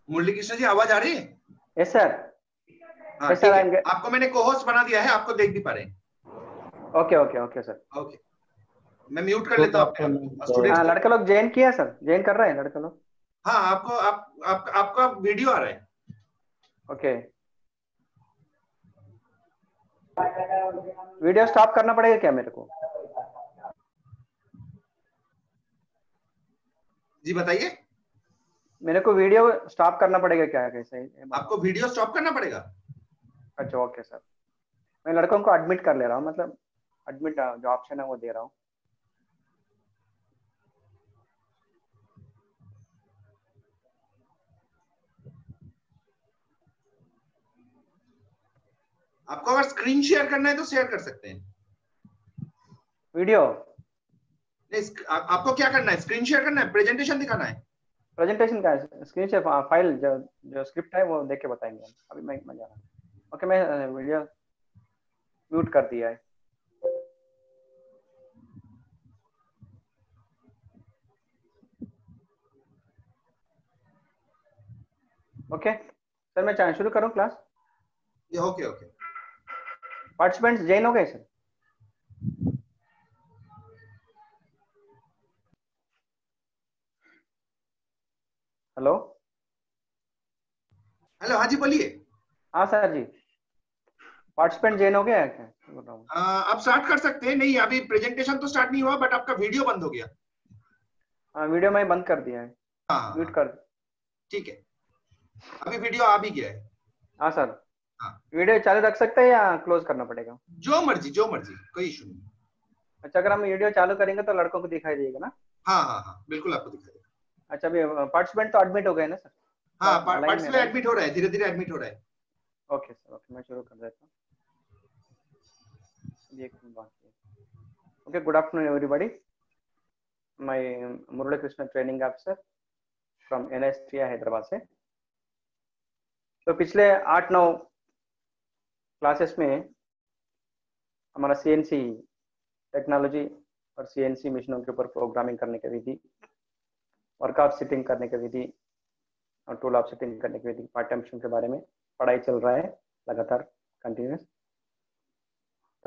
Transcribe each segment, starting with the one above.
मुरली कृष्ण जी, आवाज आ रही है? Yes sir. हाँ यस ठीक सर, है, आपको मैंने को होस्ट बना दिया है, आपको देख भी पा रहे हैं। Okay okay okay sir. Okay, मैं म्यूट कर गुड लेता हूँ अपने आप आफ्टरनून को, सर। स्टूडेंट्स हाँ, को। लड़के लोग ज्वाइन किया सर, ज्वाइन कर रहे हैं लड़के लोग। हाँ, आपको आपका वीडियो आ रहा है। ओके, वीडियो स्टॉप करना पड़ेगा क्या मेरे को? जी बताइए। मेरे को वीडियो स्टॉप करना पड़ेगा क्या, कैसे ये आपको बताओ। वीडियो स्टॉप करना पड़ेगा। अच्छा ओके सर, मैं लड़कों को एडमिट कर ले रहा हूँ, मतलब एडमिट जो ऑप्शन है वो दे रहा हूँ। आपको अगर स्क्रीन शेयर करना है तो शेयर कर सकते हैं। वीडियो नहीं, आपको क्या करना है? स्क्रीन शेयर करना है, प्रेजेंटेशन दिखाना है? प्रेजेंटेशन का स्क्रीन से फाइल जो स्क्रिप्ट है वो देख के बताएंगे हम। अभी मैं जा रहा हूँ। ओके, मैं वीडियो म्यूट कर दिया है। ओके सर, मैं शुरू करूँ क्लास? ये ओके ओके। पार्टिसिपेंट्स ज्वाइन हो गए सर? हेलो। हेलो, हाँ जी बोलिए। हाँ सर जी, पार्टिसिपेंट ज्वाइन हो गया क्या बोल रहा हूँ। आप स्टार्ट कर सकते हैं। नहीं, अभी प्रेजेंटेशन तो स्टार्ट नहीं हुआ, बट आपका वीडियो बंद हो गया। हाँ, वीडियो मैं बंद कर दिया है, हाँ हाँ म्यूट हाँ, कर। ठीक है, अभी वीडियो आ भी गया है। हाँ सर, हाँ, वीडियो चालू रख सकते हैं या क्लोज करना पड़ेगा? जो मर्जी जो मर्जी, कोई इशू नहीं। अच्छा, अगर हम वीडियो चालू करेंगे तो लड़कों को दिखाई देगा ना? हाँ हाँ हाँ, बिल्कुल आपको दिखाई देगा। अच्छा, अभी पार्टिसिपेंट तो एडमिट हो गए ना सर? हाँ, लाइन में पार्टिसिपेंट लाइन। एडमिट हो रहा है, धीरे धीरे एडमिट हो रहा है। ओके सर, ओके मैं शुरू कर देता हूँ। एक मिनट बाकी है। Okay, good afternoon everybody. मैं Murali Krishna, training officer from NSTI Hyderabad से। तो पिछले 8-9 क्लासेस में हमारा CNC टेक्नोलॉजी और CNC मशीनों के ऊपर प्रोग्रामिंग करने की विधि, वर्कआउट सेटिंग करने की विधि और टूल ऑफ सेटिंग करने की विधि, पाठ्यांशों के बारे में पढ़ाई चल रहा है लगातार, कंटिन्यूस।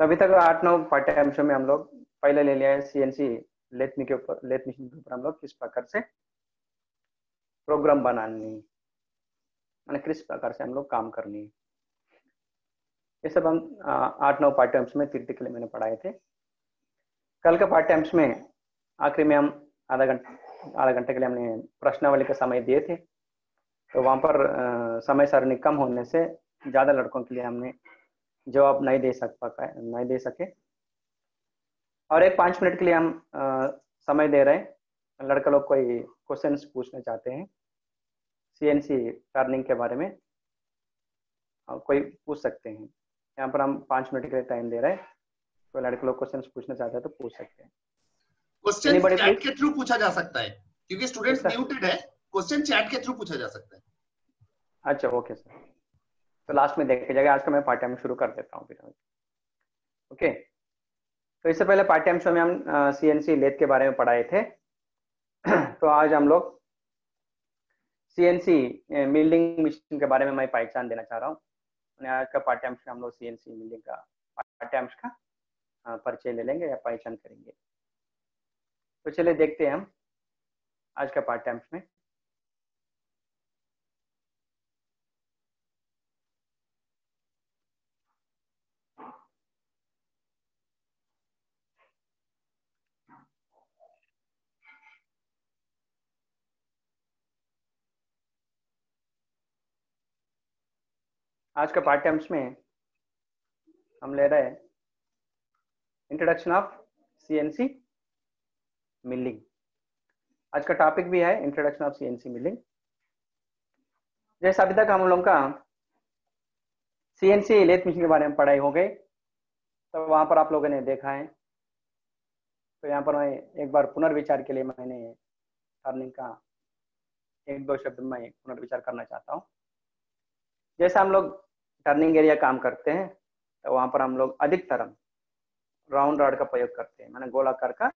तो अभी तक 8-9 पाठ्यांशों में हम लोग पहले ले लिया है CNC लेथ मशीन के ऊपर हम लोग किस प्रकार से प्रोग्राम बनानी, मैंने किस प्रकार से हम लोग काम करनी है, ये सब हम 8-9 पाठ्यांश में थियोरेटिकली मैंने पढ़ाए थे। कल का पाठ्यांश में आखिरी में हम आधा घंटे के लिए हमने प्रश्नावली का समय दिए थे। तो वहां पर समय सारणी कम होने से ज्यादा लड़कों के लिए हमने जवाब नहीं दे सके, और एक 5 मिनट के लिए हम समय दे रहे हैं। लड़के लोग कोई क्वेश्चंस पूछना चाहते हैं CNC टर्निंग के बारे में, कोई पूछ सकते हैं। यहाँ पर हम 5 मिनट के लिए टाइम दे रहे हैं, तो लड़के लोग क्वेश्चंस पूछना चाहते हैं तो पूछ सकते हैं। Question anybody chat please? के थ्रू पूछा जा सकता है, क्योंकि यस स्टूडेंट्स सर। म्यूटेड है। क्वेश्चन चैट के थ्रू पूछा जा सकता है। अच्छा ओके सर, तो लास्ट में देखे जाएगा। आज का मैं पाठ्यांश शुरू कर देता हूँ फिर। ओके, तो इससे पहले पाठ्यांश में हम CNC लेथ के बारे में पढ़ाए थे। तो आज हम लोग CNC मिलिंग मशीन के बारे में मैं पहचान देना चाह रहा हूँ। आज का पाठ्यांश में हम लोग CNC मिलिंग का पाठ्यांश का परिचय ले लेंगे या पहचान करेंगे। तो चलिए देखते हैं हम आज का पाठ्यांश में। आज का पाठ्यांश में हम ले रहे हैं इंट्रोडक्शन ऑफ CNC मिलिंग। आज का टॉपिक भी है इंट्रोडक्शन ऑफ CNC मिलिंग। जैसे अभी तक हम लोग का CNC लेथ मशीन के बारे में पढ़ाई हो गई, तो वहां पर आप लोगों ने देखा है। तो यहाँ पर मैं एक बार पुनर्विचार के लिए मैंने टर्निंग का 1-2 शब्द में पुनर्विचार करना चाहता हूँ। जैसे हम लोग टर्निंग एरिया काम करते हैं, तो वहां पर हम लोग अधिकतर राउंड रॉड का प्रयोग करते हैं, मैंने गोलाकार का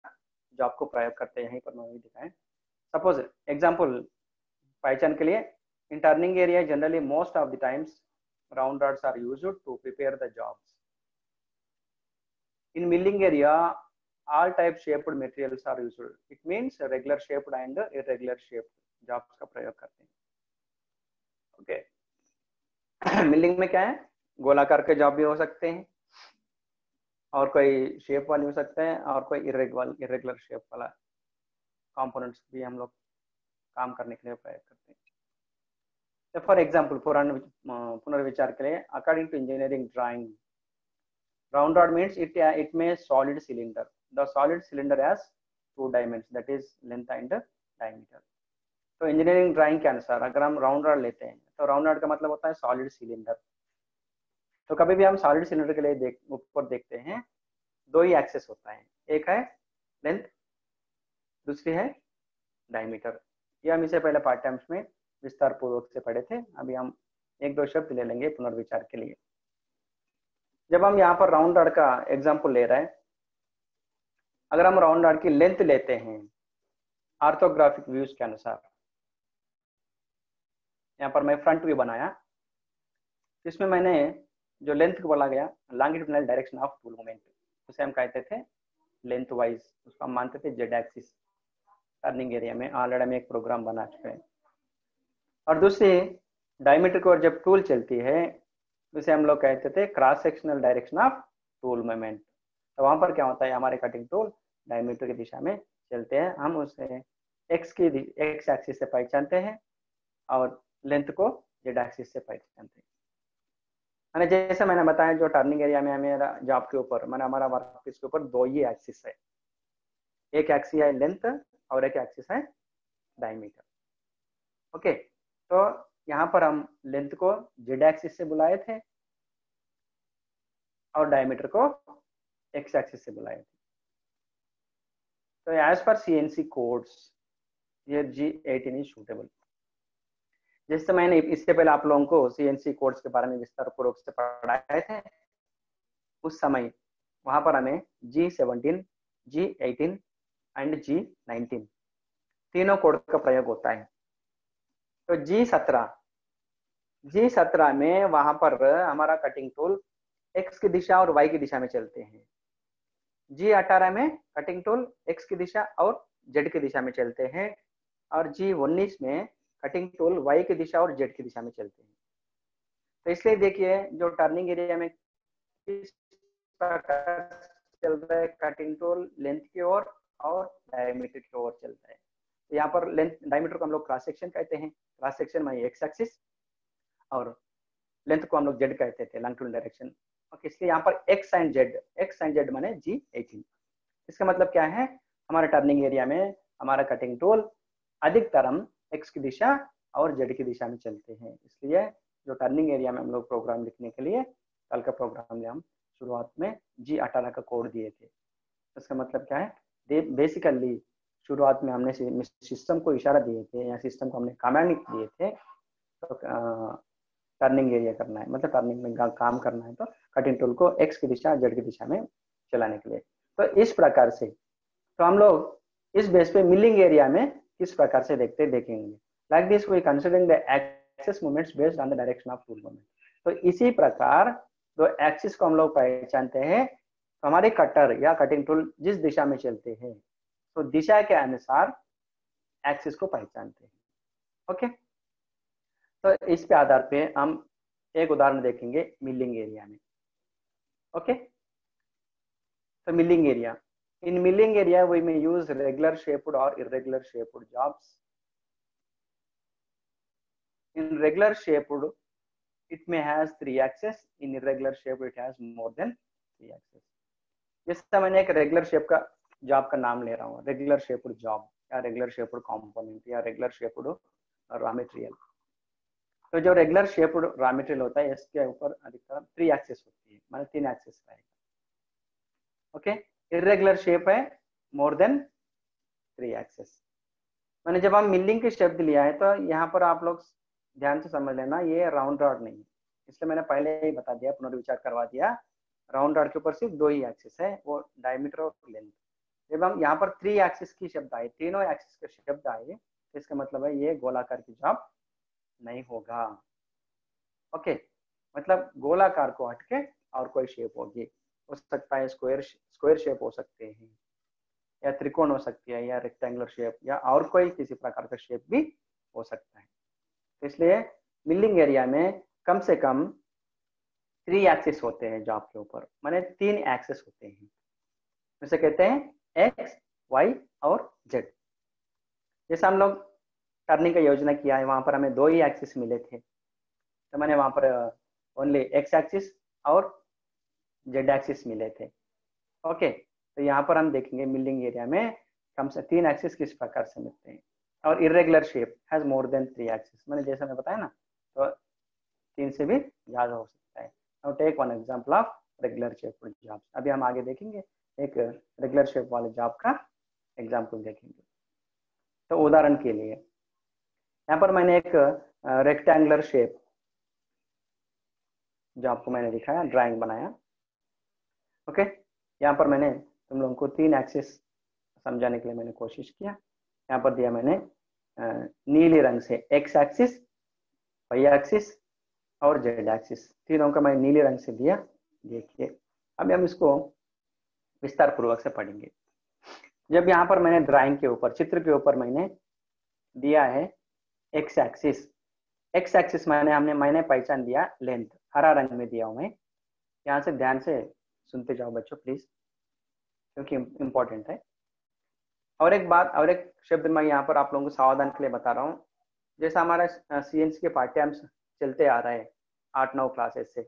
जो आपको प्रयोग करते हैं यहीं पर मैं दिखाएं। सपोज एग्जाम्पल पहचान के लिए In turning area, generally most of the times round rods are used to prepare the jobs. In milling area, all type shaped materials are used. It means regular shaped and irregular shaped jobs का प्रयोग करते हैं. Okay. Milling में क्या है, गोलाकार के job भी हो सकते हैं और कोई शेप वाले हो सकते हैं और कोई इरेगुलर शेप वाला कंपोनेंट्स भी हम लोग काम करने के लिए प्रयोग करते हैं. तो फॉर एग्जांपल पुनर्विचार के लिए, according to engineering drawing, round rod means it may solid cylinder. The solid cylinder has two dimensions, that is length and diameter. तो इंजीनियरिंग ड्राइंग के अनुसार अगर हम राउंड रॉड लेते हैं तो राउंड रॉड का मतलब होता है सॉलिड सिलेंडर. तो कभी भी हम सॉलिड सिलेंडर के लिए ऊपर देखते हैं दो ही एक्सेस होता है, एक है लेंथ, दूसरी है डायमीटर. ये हम इसे पहले पार्ट टाइम्स में विस्तार पूर्वक से पढ़े थे. अभी हम एक दो शब्द ले लेंगे पुनर्विचार के लिए. जब हम यहाँ पर राउंड रॉड का एग्जांपल ले रहे हैं, अगर हम राउंड रॉड की लेंथ लेते हैं ऑर्थोग्राफिक व्यूज के अनुसार, यहाँ पर मैं फ्रंट व्यू बनाया, इसमें मैंने जो लेंथ को बोला गया longitudinal direction of tool movement, उसे हम कहते थे लेंथ वाइज, उसको हम मानते थे जेड एक्सिस. टर्निंग एरिया में ऑलरेडी हम एक प्रोग्राम बना चुके हैं. और दूसरी डायमीटर को जब टूल चलती है उसे हम लोग कहते थे cross sectional direction of tool movement. तो वहां पर क्या होता है, हमारे कटिंग टूल डायमीटर की दिशा में चलते हैं, हम उसे एक्स एक्सिस से पहचानते हैं और लेंथ को जेड एक्सिस से पहचानते हैं. मैंने जैसे मैंने बताया, जो टर्निंग एरिया में मेरा जॉब के ऊपर मैंने हमारा वर्कपीस के ऊपर दो ही एक्सिस है, एक एक्सिस है लेंथ और एक एक्सिस है डायमीटर. ओके, तो यहाँ पर हम लेंथ को जेड एक्सिस से बुलाए थे और डायमीटर को एक्स एक्सिस से बुलाए थे. तो एज पर सीएनसी कोड्स ये G18 इज सूटेबल. जैसे मैंने इससे पहले आप लोगों को सीएनसी कोड्स के बारे में विस्तार पूर्वक से पढ़ाए थे, उस समय वहां पर हमें G17, G18 एंड G19 तीनों कोड का प्रयोग होता है. तो G17 में वहां पर हमारा कटिंग टूल एक्स की दिशा और वाई की दिशा में चलते हैं. G18 में कटिंग टूल एक्स की दिशा और जेड की दिशा में चलते हैं और G19 में कटिंग टूल वाई की दिशा और जेड की दिशा में चलते हैं. तो इसलिए देखिए जो टर्निंग एरिया में किस प्रकार चल रहा है, कटिंग टूल लेंथ की ओर और डायमीटर की ओर चलता है. तो यहाँ पर लेंथ डायमीटर को हम लोग क्रॉस सेक्शन कहते हैं, क्रॉस सेक्शन में एक्स एक्सिस, और लेंथ को हम लोग जेड कहते थे, लॉन्गिट्यूडिनल डायरेक्शन. ओके, इसलिए यहाँ पर एक्स एंड जेड माने G18. इसका मतलब क्या है, हमारे टर्निंग एरिया में हमारा कटिंग टूल अधिकतर हम एक्स की दिशा और जेड की दिशा में चलते हैं. इसलिए जो टर्निंग एरिया में हम लोग प्रोग्राम लिखने के लिए कल का प्रोग्राम में हम शुरुआत में G18 का कोड दिए थे. इसका मतलब क्या है, बेसिकली शुरुआत में हमने सिस्टम को इशारा दिए थे या सिस्टम को हमने कमांड दिए थे, तो टर्निंग एरिया करना है, मतलब टर्निंग में काम करना है, तो कटिंग टूल को एक्स की दिशा जेड की दिशा में चलाने के लिए. तो इस प्रकार से तो हम लोग इस बेस पे मिलिंग एरिया में किस प्रकार से देखेंगे. Like this we considering the axis movements based on the direction of tool movement. तो इसी प्रकार दो एक्सिस को हम लोग पहचानते हैं, तो हमारे कटर या कटिंग टूल जिस दिशा में चलते हैं तो दिशा के अनुसार एक्सिस को पहचानते हैं. ओके, तो इस पे आधार पे हम एक उदाहरण देखेंगे मिलिंग एरिया में. ओके, तो milling area, in milling area we may use regular shaped or irregular shaped jobs. In regular shaped it may has 3 axes, in irregular shaped it has more than 3 axes. जैसे मैंने एक regular shape का job का नाम ले रहा हूँ, regular shaped job या रेगुलर शेप्ड कंपोनेंट या रेगुलर शेप्ड रॉ मटेरियल. तो जो रेगुलर शेप्ड रॉ मटेरियल होता है इसके ऊपर अधिकतर 3 एक्सेस होती है, मतलब 3 एक्सेस रहेगा. ओके, इरेगुलर शेप है मोर देन 3 एक्सेस. मैंने जब हम मिलिंग के शब्द लिया है तो यहाँ पर आप लोग ध्यान से समझ लेना, ये राउंड रॉड नहीं है, इसलिए मैंने पहले ही बता दिया, पुनर्विचार करवा दिया. राउंड रॉड के ऊपर सिर्फ 2 ही एक्सिस है, वो डायमीटर और लेंथ. जब हम यहाँ पर 3 एक्सिस की शब्द आए, तीनों एक्सिस के शब्द आए, इसका मतलब है ये गोलाकार की जॉब नहीं होगा। ओके, मतलब गोलाकार को हटके और कोई शेप होगी, हो सकता है स्क्वायर शेप हो सकते हैं, या त्रिकोण हो सकती है, या रेक्टेंगुलर शेप, या और कोई किसी प्रकार का शेप भी हो सकता है। इसलिए मिलिंग एरिया में कम से कम 3 एक्सिस होते हैं जॉब के ऊपर, माने 3 एक्सिस होते हैं, उसे कहते हैं एक्स, वाई और जेड। जैसे हम लोग टर्निंग का योजना किया है, वहां पर हमें 2 ही एक्सिस मिले थे, तो मैंने वहां पर ओनली एक्स एक्सिस और जेड एक्सिस मिले थे। ओके, तो यहाँ पर हम देखेंगे मिलिंग एरिया में कम से 3 एक्सिस किस प्रकार से मिलते हैं, और irregular shape has more than 3 axis, मैंने जैसा मैं बताया ना, तो 3 से भी ज्यादा हो सकता है। Now take one example of regular shape job. अभी हम आगे देखेंगे एक रेगुलर शेप वाले जॉब का एग्जांपल देखेंगे। तो उदाहरण के लिए यहाँ पर मैंने एक रेक्टेंगुलर शेप जॉब को मैंने दिखाया, ड्राइंग बनाया। ओके, यहाँ पर मैंने तुम लोगों को 3 एक्सिस समझाने के लिए मैंने कोशिश किया। यहाँ पर दिया मैंने नीले रंग से एक्स एक्सिस, वाई एक्सिस और जेड एक्सिस, तीनों का मैंने नीले रंग से दिया। देखिए अभी हम इसको विस्तार पूर्वक से पढ़ेंगे। जब यहाँ पर मैंने ड्राइंग के ऊपर, चित्र के ऊपर मैंने दिया है एक्स एक्सिस, एक्स एक्सिस मैंने पहचान दिया लेंथ, हरा रंग में दिया हूं मैं। यहाँ से ध्यान से सुनते जाओ बच्चों प्लीज, क्योंकि इंपॉर्टेंट है। और एक बात, और एक शब्द मैं यहाँ पर आप लोगों को सावधान के लिए बता रहा हूँ। जैसा हमारा सीएनसी के पाठ्यांश चलते आ रहा है 8-9 क्लासेस से,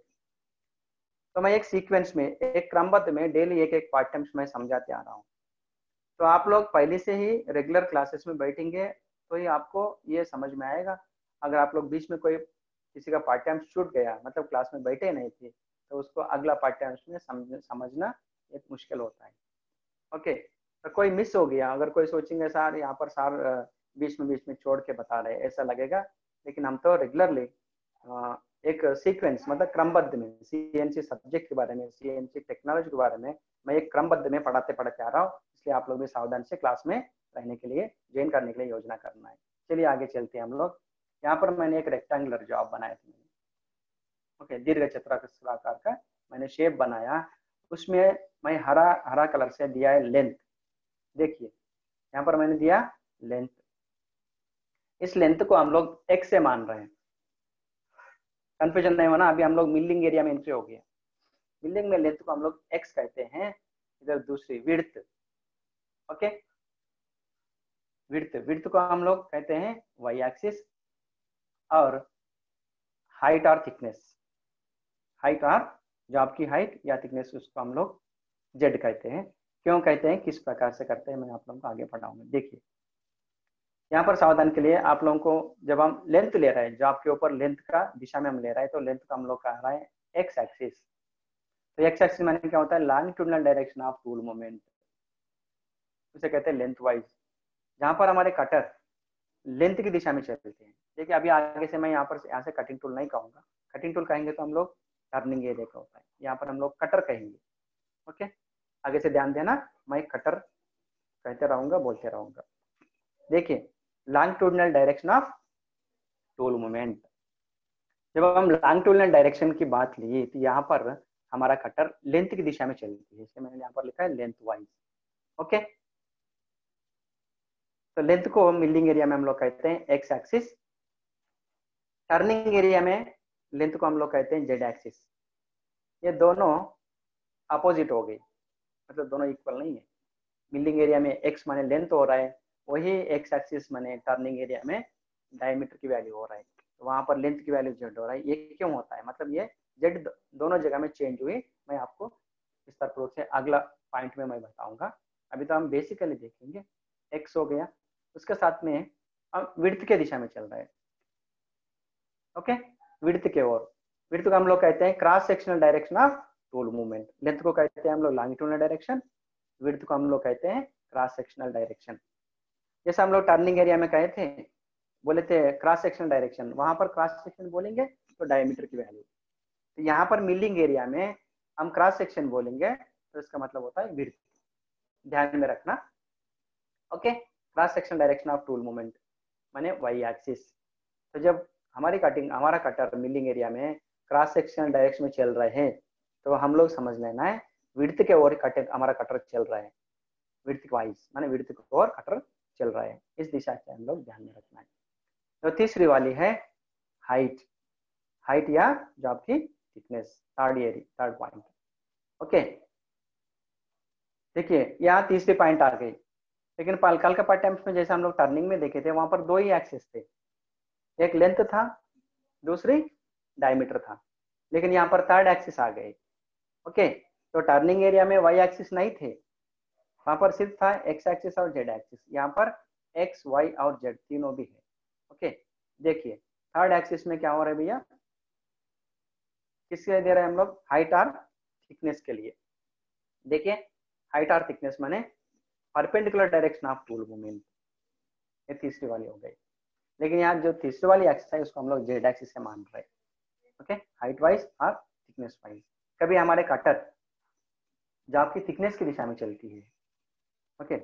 तो मैं एक सीक्वेंस में, एक क्रमबद्ध में डेली एक एक पाठ्यांश में समझाते आ रहा हूँ। तो आप लोग पहले से ही रेगुलर क्लासेस में बैठेंगे तो ही आपको ये समझ में आएगा। अगर आप लोग बीच में कोई किसी का पाठ्यांश छूट गया, मतलब क्लास में बैठे नहीं थे, तो उसको अगला पाठ्यांश में समझना एक मुश्किल होता है। ओके, तो कोई मिस हो गया, अगर कोई सोचेंगे सर यहाँ पर सर बीच में छोड़ के बता रहे, ऐसा लगेगा। लेकिन हम तो रेगुलरली एक सीक्वेंस, मतलब क्रमबद्ध में सीएनसी सब्जेक्ट के बारे में, सीएनसी टेक्नोलॉजी के बारे में मैं एक क्रमबद्ध में पढ़ाते आ रहा हूँ। इसलिए आप लोग भी सावधान से क्लास में रहने के लिए, ज्वाइन करने के लिए योजना करना है। चलिए आगे चलते हैं हम लोग। यहाँ पर मैंने एक रेक्टेंगुलर जॉब बनाया था। ओके, दीर्घ चक्राकार का मैंने शेप बनाया, उसमें मैं हरा कलर से दिया है लेंथ। देखिए यहाँ पर मैंने दिया लेंथ, इस लेंथ को हम लोग एक्स से मान रहे हैं। कंफ्यूजन नहीं होना, अभी हम लोग मिलिंग एरिया में एंट्री हो गया। मिलिंग में लेंथ को हम लोग एक्स कहते हैं, इधर दूसरी विड्थ। ओके, विड्थ को हम लोग कहते हैं वाई एक्सिस, और हाइट और थिकनेस, हाइट और जॉब की हाइट या थिकनेस, उसको हम लोग जेड कहते हैं। क्यों कहते हैं, किस प्रकार से करते हैं, मैं आप लोगों को आगे पढ़ाऊंगा। देखिए यहाँ पर सावधान के लिए आप लोगों को, जब हम लेंथ ले रहे हैं जॉब के ऊपर, लेंथ का दिशा में हम ले रहे हैं, तो लेंथ का हम लोग कह रहे हैं एक्स एक्सिस। तो एक्स एक्सिस माने क्या होता है, longitudinal direction of tool movement, उसे कहते हैं लेंथ वाइज। जहां पर हमारे कटर लेंथ की दिशा में चलते हैं। देखिए अभी आगे से मैं यहाँ से कटिंग टूल नहीं कहूंगा, कटिंग टूल कहेंगे तो हम लोग टर्निंग एरिया का होता है, यहाँ पर हम लोग कटर कहेंगे। ओके, आगे से ध्यान देना, मैं कटर कहते रहूंगा, बोलते रहूंगा। देखिए longitudinal direction of tool movement, जब हम लॉन्गिट्यूडिनल डायरेक्शन की बात ली तो यहाँ पर हमारा कटर लेंथ की दिशा में चलती है, इसलिए मैंने यहाँ पर लिखा है लेंथ वाइज। ओके, तो लेंथ को मिलिंग एरिया में हम लोग कहते हैं एक्स एक्सिस, टर्निंग एरिया में लेंथ को हम लोग कहते हैं जेड एक्सिस। ये दोनों अपोजिट हो गई, मतलब दोनों इक्वल नहीं है। मिलिंग एरिया में एक्स माने लेंथ हो रहा है, वही एक्स एक्सिस माने टर्निंग एरिया में डायमीटर की वैल्यू हो रहा है, तो वहां पर लेंथ की वैल्यू जेड हो रहा है। ये क्यों होता है, मतलब ये जेड दोनों जगह में चेंज हुई, मैं आपको विस्तार पूर्वक से अगला पॉइंट में मैं बताऊंगा। अभी तो हम बेसिकली देखेंगे एक्स हो गया, उसके साथ में हम विड्थ के दिशा में चल रहे हैं। ओके, विड्थ के ओर, विड्थ को हम लोग कहते हैं cross sectional direction of tool movement, length को कहते हैं हम लोग लॉन्गिट्यूडिनल डायरेक्शन, विड्थ को हम लोग कहते हैं क्रॉस सेक्शनल डायरेक्शन। जैसे हम लोग टर्निंग एरिया में कहे थे, बोले थे क्रॉस सेक्शनल डायरेक्शन, वहां पर क्रॉस सेक्शन बोलेंगे तो डायमीटर की वैल्यू। तो यहाँ पर मिलिंग एरिया में हम क्रॉस सेक्शन बोलेंगे तो इसका मतलब होता है विड्थ, ध्यान में रखना। Okay, cross sectional direction of tool movement माने वाई एक्सिस। तो जब हमारा कटर मिलिंग एरिया में क्रॉस सेक्शनल डायरेक्शन में चल रहे हैं, तो हम लोग समझ लेना है विड्थ के ओर हमारा कटर चल रहा है, विड्थ वाइज माने विड्थ की ओर कटर चल रहा है, इस दिशा से हम लोग ध्यान में रखना है। तो तीसरी वाली है हाइट या जो आपकी थिकनेस, थर्ड पॉइंट। ओके, देखिए यहाँ तीसरी पॉइंट आ गई, लेकिन कल के पाठ्यांश में जैसे हम लोग टर्निंग में देखे थे वहां पर दो ही एक्सिस थे, एक लेंथ था दूसरी डायमीटर था, लेकिन यहाँ पर थर्ड एक्सिस आ गए। ओके, तो टर्निंग एरिया में वाई एक्सिस नहीं थे, वहां पर सिर्फ था एक्स एक्सिस और जेड एक्सिस, यहाँ पर एक्स वाई और जेड तीनों भी है। ओके, देखिए थर्ड एक्सिस में क्या हो रहा है भैया, किसके दे रहे हैं हम लोग, हाइट और थिकनेस के लिए। देखिए हाइट और थिकनेस माने perpendicular direction of tool movement, ये तीसरी वाली हो गई। लेकिन यहाँ जो तीसरी वाली एक्सिस है उसको हम लोग जेड एक्सिस से मान रहे हैं। ओके, हाइट वाइज और थिकनेस वाइज। कभी हमारे कटर जो आपकी थिकनेस की दिशा में चलती है, ओके,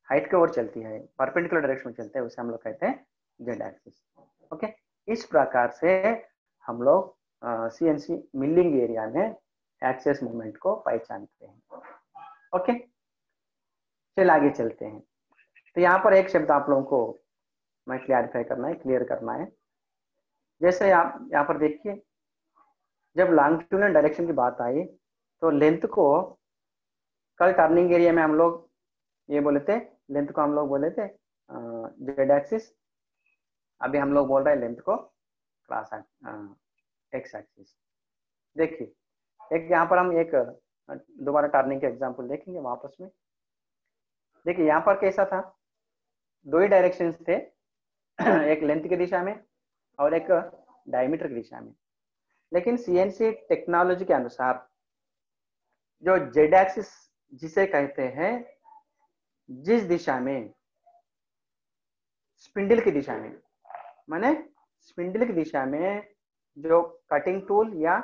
हाइट की ओर चलती है, परपेंडिकुलर डायरेक्शन में चलते हैं, उसे हम लोग कहते हैं जेड एक्सिस। ओके, इस प्रकार से हम लोग सीएनसी मिलिंग एरिया में एक्सेस मूवमेंट को पहचानते हैं। ओके, चल आगे चलते हैं। तो यहाँ पर एक शब्द आप लोगों को मैं क्लियर करना है। जैसे आप यहाँ पर देखिए, जब लॉन्गिट्यूडिनल डायरेक्शन की बात आई तो लेंथ को कल टर्निंग एरिया में हम लोग ये बोले थे, लेंथ को हम लोग बोले थे जेड एक्सिस, अभी हम लोग बोल रहे हैं लेंथ को क्रॉस एक्स एक्सिस। देखिए एक यहाँ पर हम एक दोबारा टर्निंग के एग्जांपल देखेंगे वापस में। देखिए यहाँ पर कैसा था, दो ही डायरेक्शंस थे, एक लेंथ की दिशा में और एक डायमीटर की दिशा में। लेकिन सीएनसी टेक्नोलॉजी के अनुसार जो जेड एक्सिस जिसे कहते हैं, जिस दिशा में स्पिंडल की दिशा में, माने स्पिंडल की दिशा में जो कटिंग टूल या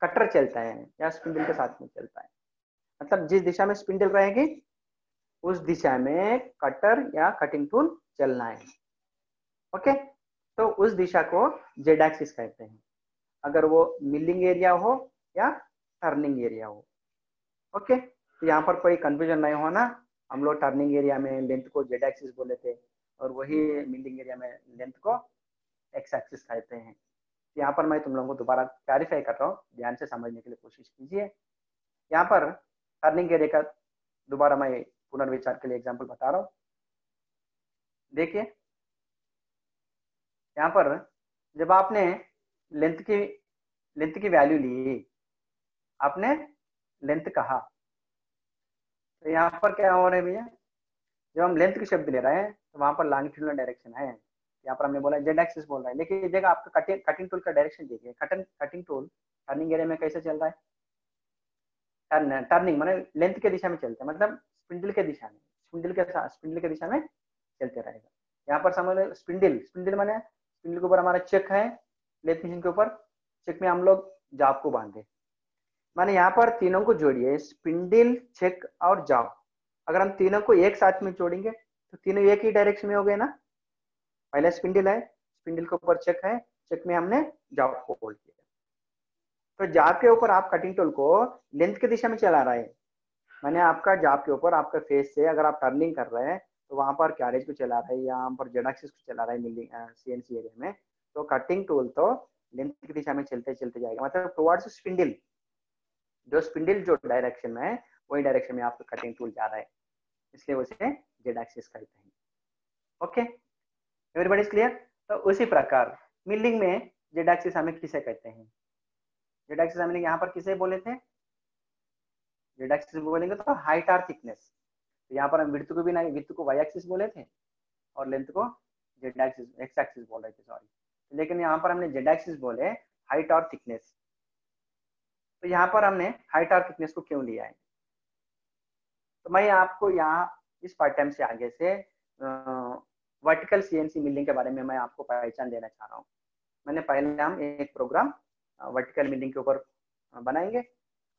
कटर चलता है या स्पिंडल के साथ में चलता है, मतलब जिस दिशा में स्पिंडल रहेगी उस दिशा में कटर या कटिंग टूल चलना है। ओके, तो उस दिशा को जेड एक्सिस कहते हैं, अगर वो मिलिंग एरिया हो या टर्निंग एरिया हो। ओके, तो यहाँ पर कोई कंफ्यूजन नहीं होना, हम लोग टर्निंग एरिया में लेंथ को जेड एक्सिस बोले थे और वही मिलिंग एरिया में लेंथ को एक्स एक्सिस कहते हैं। यहाँ पर मैं तुम लोगों को दोबारा क्लैरिफाई कर रहा हूँ, ध्यान से समझने के लिए कोशिश कीजिए। यहाँ पर टर्निंग एरिया का दोबारा मैं पुनर्विचार के लिए एग्जाम्पल बता रहा हूँ। देखिए यहाँ पर जब आपने लेंथ की वैल्यू ली, आपने लेंथ कहा, तो यहाँ पर क्या हो रहा है भैया, जब हम लेंथ की शब्द ले रहे हैं तो वहां पर लॉन्गिट्यूडिनल डायरेक्शन है, यहाँ पर हमने बोला जेड एक्सिस बोल रहा है। लेकिन जगह आपका कटिंग टूल का डायरेक्शन देखिए, कटिंग टूल टर्निंग एरिया में कैसे चल रहा है, टर्निंग माने लेंथ के दिशा में चलता है, मतलब स्पिंडल के दिशा में, स्पिंडल के दिशा में चलते रहेगा। यहाँ पर समझ लो स्पिंडल माने स्पिंडल के ऊपर हमारा चेक है, लेथ मशीन के ऊपर चेक में हम लोग जॉब को बांधे, माने यहाँ पर तीनों को जोड़िए, स्पिंडल, चेक और जॉब। अगर हम तीनों को एक साथ में जोड़ेंगे तो तीनों एक ही डायरेक्शन में हो गए ना। पहले स्पिंडल है, स्पिंडल के ऊपर चेक है, चेक में हमने जॉब को होल्ड किया, तो जॉब के ऊपर आप कटिंग टूल को लेंथ की दिशा में चला रहे हैं, माने आपका जॉब के ऊपर आपका फेस से अगर आप टर्निंग कर रहे हैं तो वहां पर कैरेज को चला रहे हैं या वहां पर जेड एक्सिस को चला रहे हैं सीएनसी एरिया में, तो कटिंग टूल तो लेंथ की दिशा में चलते चलते जाएगा, मतलब टुवर्ड्स स्पिंडल, जो स्पिंडल जो डायरेक्शन में है वही डायरेक्शन में आपका कटिंग टूल जा रहा है, इसलिए उसे जेड एक्सिस कहते हैं। Okay, everybody is clear. तो उसी प्रकार मिलिंग में जेड एक्सिस हमें किसे कहते हैं, जेड एक्सिस हमने यहाँ पर किसे बोले थे, जेड एक्सिस बोलेंगे तो हाइट और थिकनेस। तो यहाँ पर हम विड्थ को भी नहीं, विड्थ को वाई एक्सिस बोले थे और लेंथ को जेड एक्सिस एक्स एक्सिस बोल रहे थे, सॉरी। लेकिन यहाँ पर हमने जेड एक्सिस बोले हाइट और थिकनेस। तो यहाँ पर हमने हाइट और थिकनेस को क्यों लिया है, तो मैं आपको यहाँ इस पाठ्यक्रम से आगे से वर्टिकल सीएनसी मिलिंग के बारे में मैं आपको पहचान देना चाह रहा हूँ। मैंने पहले हम एक प्रोग्राम वर्टिकल मिलिंग के ऊपर बनाएंगे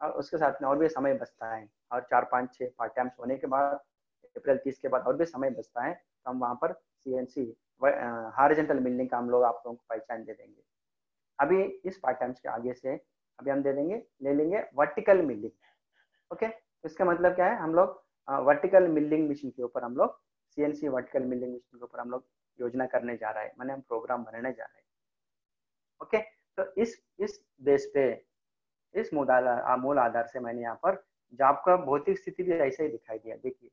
और उसके साथ में और भी समय बचता है, और 4-5-6 पाठ्यांश होने के बाद अप्रैल 30 के बाद और भी समय बचता है, तो हम वहाँ पर सीएनसी हॉरिजॉन्टल मिलिंग का हम लोग आप लोगों को पहचान दे देंगे। अभी इस पाठ्यांश के आगे से अभी हम ले लेंगे वर्टिकल मिलिंग। ओके, तो इसका मतलब क्या है, हम लोग वर्टिकल मिलिंग मशीन के ऊपर हम लोग सीएनसी वर्टिकल मिलिंग मशीन के ऊपर हम लोग योजना करने जा रहा है, माने हम प्रोग्राम बनाने जा रहे हैं। ओके, तो इस बेस पे इस मूल आधार से मैंने यहाँ पर जॉब का भौतिक स्थिति भी ऐसे ही दिखाई दिया। देखिए,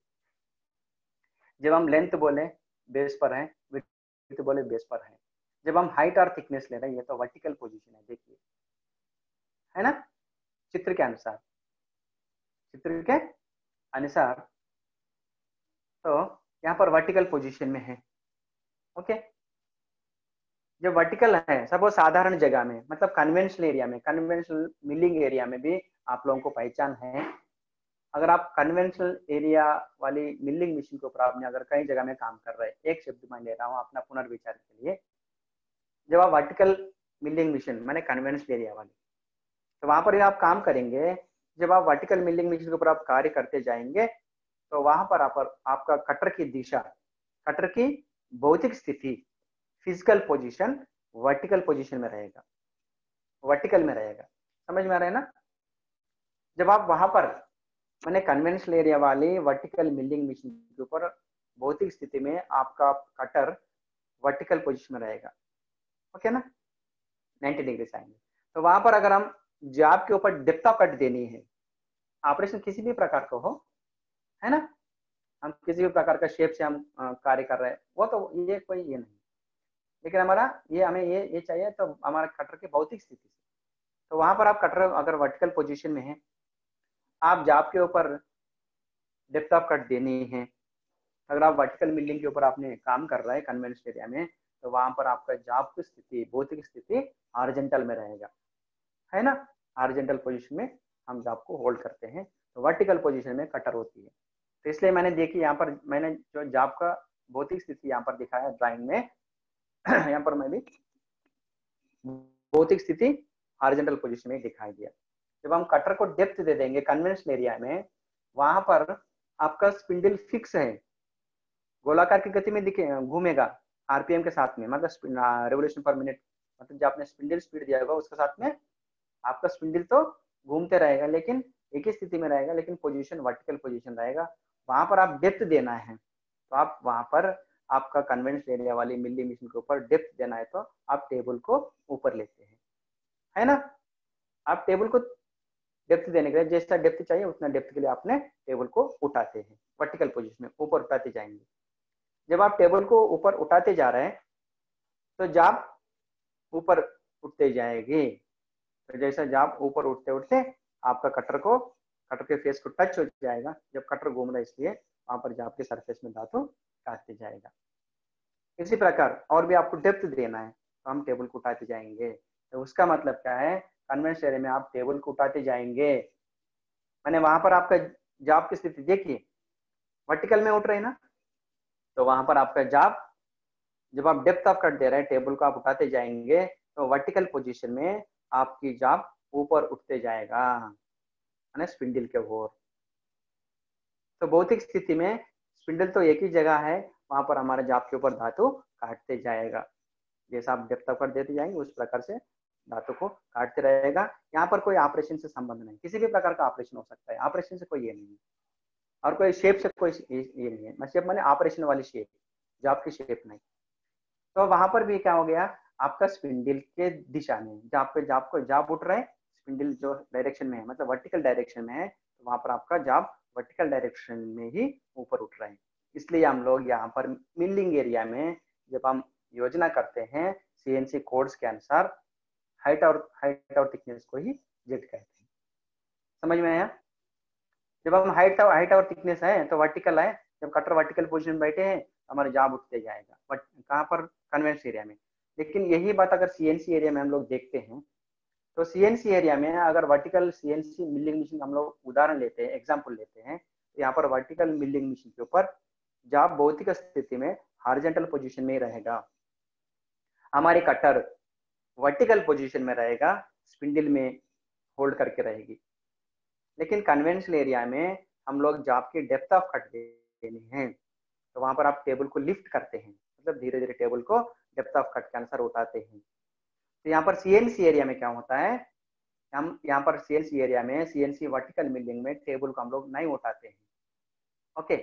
जब हम लेंथ बोले बेस पर है, विड्थ बोले बेस पर है, जब हम हाइट और थिकनेस ले रहे हैं ये तो वर्टिकल पोजीशन है। देखिए, है ना, चित्र के अनुसार तो यहाँ पर वर्टिकल पोजीशन में है। ओके, जो वर्टिकल है सब वो साधारण जगह में, मतलब कन्वेंशनल एरिया में, कन्वेंशनल मिलिंग एरिया में भी आप लोगों को पहचान है। अगर आप कन्वेंशनल एरिया वाली मिलिंग मशीन के ऊपर आपने अगर कई जगह में काम कर रहे हैं, एक शब्द मैं ले रहा हूँ अपना पुनर्विचार के लिए, जब आप वर्टिकल मिलिंग मशीन माने कन्वेंशनल एरिया वाली, तो वहां पर आप काम करेंगे। जब आप वर्टिकल मिलिंग मशीन के ऊपर आप कार्य करते जाएंगे तो वहां पर आपका कटर की दिशा, कटर की भौतिक स्थिति, फिजिकल पोजीशन वर्टिकल पोजीशन में रहेगा, वर्टिकल में रहेगा। समझ में आ रहा है ना? जब आप वहां पर मैंने कन्वेंशनल एरिया वाली वर्टिकल मिलिंग मशीन के ऊपर भौतिक स्थिति में आपका कटर वर्टिकल पोजीशन में रहेगा। ओके ना, 90 डिग्री से आएंगे। तो वहां पर अगर हम जॉब के ऊपर डेप्थ ऑफ कट देनी है, ऑपरेशन किसी भी प्रकार का हो, है ना, हम किसी भी प्रकार का शेप से हम कार्य कर रहे हैं, वो तो ये कोई ये नहीं, लेकिन हमारा ये हमें ये चाहिए तो हमारा कटर की भौतिक स्थिति से। तो वहां पर आप कटर अगर वर्टिकल पोजीशन में है, आप जॉब के ऊपर डेप्थ ऑफ कट देनी है, अगर आप वर्टिकल मिलिंग के ऊपर आपने काम कर रहा है कन्वेंशनल एरिया में, तो वहां पर आपका जॉब की स्थिति, भौतिक स्थिति हॉरिजॉन्टल में रहेगा, है ना। हॉरिजॉन्टल पोजीशन में हम जॉब को होल्ड करते हैं, तो वर्टिकल पोजीशन में कटर होती है। तो इसलिए मैंने देखी यहाँ पर, मैंने जो जॉब का भौतिक स्थिति यहाँ पर दिखाया ड्राइंग में यहाँ पर मैं भी भौतिक स्थिति हॉरिजॉन्टल पोजीशन में दिखाई दिया। जब हम कटर को डेप्थ दे देंगे कन्वेंशनल एरिया में, वहां पर आपका स्पिंडल फिक्स है, गोलाकार की गति में दिखे घूमेगा आरपीएम के साथ में, मतलब रेवोल्यूशन पर मिनट, मतलब जो आपने स्पिंडल स्पीड दिया होगा उसके साथ में आपका स्पिंडल तो घूमते रहेगा, लेकिन एक ही स्थिति में रहेगा, लेकिन पोजीशन वर्टिकल पोजीशन रहेगा। वहां पर आप डेप्थ देना है, तो आप वहां पर आपका कन्वेंशनल एरिया वाली मिलिंग मशीन के ऊपर डेप्थ देना है, तो आप टेबल को ऊपर लेते हैं, है ना। आप टेबल को डेप्थ देने के लिए जैसा डेप्थ चाहिए उतना डेप्थ के लिए आपने टेबल को उठाते हैं, वर्टिकल पोजीशन में ऊपर उठाते जाएंगे। जब आप टेबल को ऊपर उठाते जा रहे हैं तो जॉब ऊपर उठते जाएगी। तो जैसा जॉब ऊपर उठते उठते आपका कटर के फेस को टच हो जाएगा, जब कटर घूम रहा है इसलिए वहां पर जॉब के सरफेस में धातु काटते जाएगा। इसी प्रकार और भी आपको डेप्थ देना है, तो हम टेबल को उठाते जाएंगे। तो उसका मतलब क्या है, कन्वेंशनल एरिया में आप टेबल को उठाते जाएंगे, मैंने वहां पर आपका जॉब की स्थिति देखिए वर्टिकल में उठ रहे हैं ना, तो वहां पर आपका जॉब जब आप डेप्थ ऑफ कट दे रहे हैं टेबल को आप उठाते जाएंगे, तो वर्टिकल पोजीशन में आपकी जॉब ऊपर उठते जाएगा, है स्पिंडल के ओर। तो भौतिक स्थिति में स्पिंडल तो एक ही जगह है, वहां पर हमारे जॉब के ऊपर धातु काटते जाएगा। जैसा आप डेप्थ ऑफ कट देते जाएंगे उस प्रकार से धातु को काटते रहेगा। यहाँ पर कोई ऑपरेशन से संबंध नहीं, किसी भी प्रकार का ऑपरेशन हो सकता है, ऑपरेशन से कोई ये नहीं है, और कोई शेप से कोई ये नहीं है। शेप माने ऑपरेशन वाली शेप, जॉब की शेप नहीं। तो वहां पर भी क्या हो गया, आपका स्पिंडल के दिशा में जॉब उठ रहा है, स्पिंडल जो डायरेक्शन में है मतलब वर्टिकल डायरेक्शन में है, तो वहां पर आपका जॉब वर्टिकल डायरेक्शन में ही ऊपर उठ रहा है। इसलिए हम लोग यहाँ पर मिलिंग एरिया में जब हम योजना करते हैं सीएनसी कोड्स के अनुसार हाइट और थिकनेस को ही जेड कहते हैं। समझ में आया? जब हम हाइट और थिकनेस है तो वर्टिकल है, जब कटर वर्टिकल पोजीशन में बैठे हैं हमारा जॉब उठते जाएगा, बट कहाँ पर, कन्वेंशनल एरिया में। लेकिन यही बात अगर सीएनसी एरिया में हम लोग देखते हैं, तो सीएनसी एरिया में अगर वर्टिकल सीएनसी मिलिंग मशीन हम लोग उदाहरण लेते हैं, एग्जांपल लेते हैं, तो यहाँ पर वर्टिकल मिलिंग मशीन के ऊपर जॉब भौतिक स्थिति में हॉरिजॉन्टल पोजीशन में ही रहेगा, हमारी कटर वर्टिकल पोजीशन में रहेगा, स्पिंडल में होल्ड करके रहेगी। लेकिन कन्वेंशनल एरिया में हम लोग जॉब की डेप्थ ऑफ कट देनी है, तो वहां पर आप टेबल को लिफ्ट करते हैं, मतलब धीरे धीरे टेबल को डेप्थ ऑफ कट के अनुसार उठाते हैं। तो यहाँ पर सीएनसी एरिया में क्या होता है, हम यहाँ पर सीएनसी एरिया में सीएनसी वर्टिकल मिलिंग में टेबल को हम लोग नहीं उठाते हैं, ओके,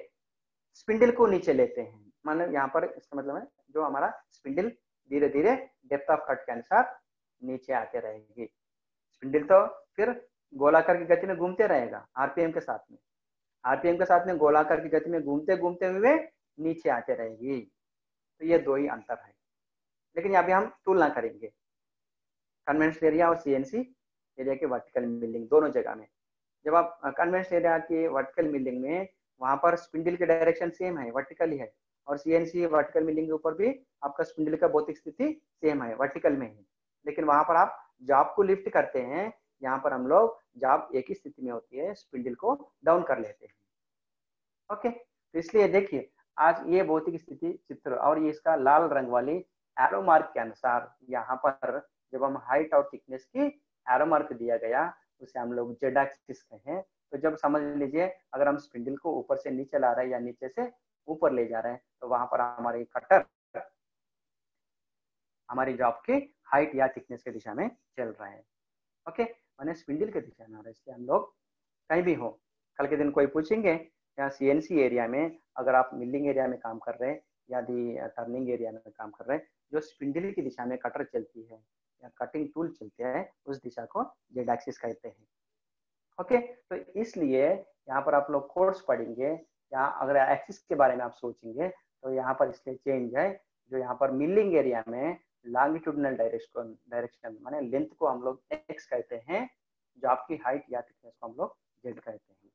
स्पिंडल को नीचे लेते हैं। मतलब यहाँ पर इसका मतलब है जो हमारा स्पिंडल धीरे धीरे डेप्थ ऑफ कट के अनुसार नीचे आते रहेगी। स्पिंडल तो फिर गोलाकार की गति में घूमते रहेगा आरपीएम के साथ में, आरपीएम के साथ में गोलाकार की गति में घूमते घूमते हुए नीचे आते रहेगी। तो ये दो ही अंतर है, लेकिन यहाँ पे हम तुलना करेंगे कन्वेंशनल एरिया और सीएनसी एरिया के वर्टिकल मिलिंग दोनों जगह में। जब आप कन्वेंशनल एरिया की वर्टिकल मिलिंग में वहां पर स्पिंडल की डायरेक्शन सेम है, वर्टिकल ही है, और सीएनसी वर्टिकल मिलिंग के ऊपर भी आपका स्पिंडल का भौतिक स्थिति सेम है, वर्टिकल में है, लेकिन वहां पर आप जॉब को लिफ्ट करते हैं, यहाँ पर हम लोग जॉब एक ही स्थिति में होती है, स्पिंडल को डाउन कर लेते हैं, ओके। तो इसलिए देखिए आज ये भौतिक स्थिति चित्र और ये इसका लाल रंग वाली एरो मार्क के अनुसार यहाँ पर जब हम हाइट और थिकनेस की एरो मार्क दिया गया उसे हम लोग जेड एक्सिस कहें। तो जब समझ लीजिए अगर हम स्पिंडल को ऊपर से नीचे ला रहे हैं या नीचे से ऊपर ले जा रहे हैं तो वहां पर हमारी कटर हमारी जॉब की हाइट या थिकनेस के दिशा में चल रहा है, ओके, मैंने स्पिंडल के दिशा में आ रहा है। इसलिए हम लोग कहीं भी हो, कल के दिन कोई पूछेंगे या सीएनसी एरिया में अगर आप मिलिंग एरिया में काम कर रहे हैं या टर्निंग एरिया में काम कर रहे हैं, जो स्पिंडल की दिशा में कटर चलती है या कटिंग टूल चलते हैं उस दिशा को जेड एक्सिस कहते हैं, ओके। तो इसलिए यहाँ पर आप लोग कोर्स पढ़ेंगे या अगर एक्सिस के बारे में आप सोचेंगे तो यहाँ पर इसलिए चेंज है, जो यहाँ पर मिलिंग एरिया में लॉन्गिट्यूडिनल डायरेक्शन माने लेंथ को हम लोग एक्स कहते हैं, जो आपकी हाइट या थिकनेस को हम लोग जेड कहते हैं,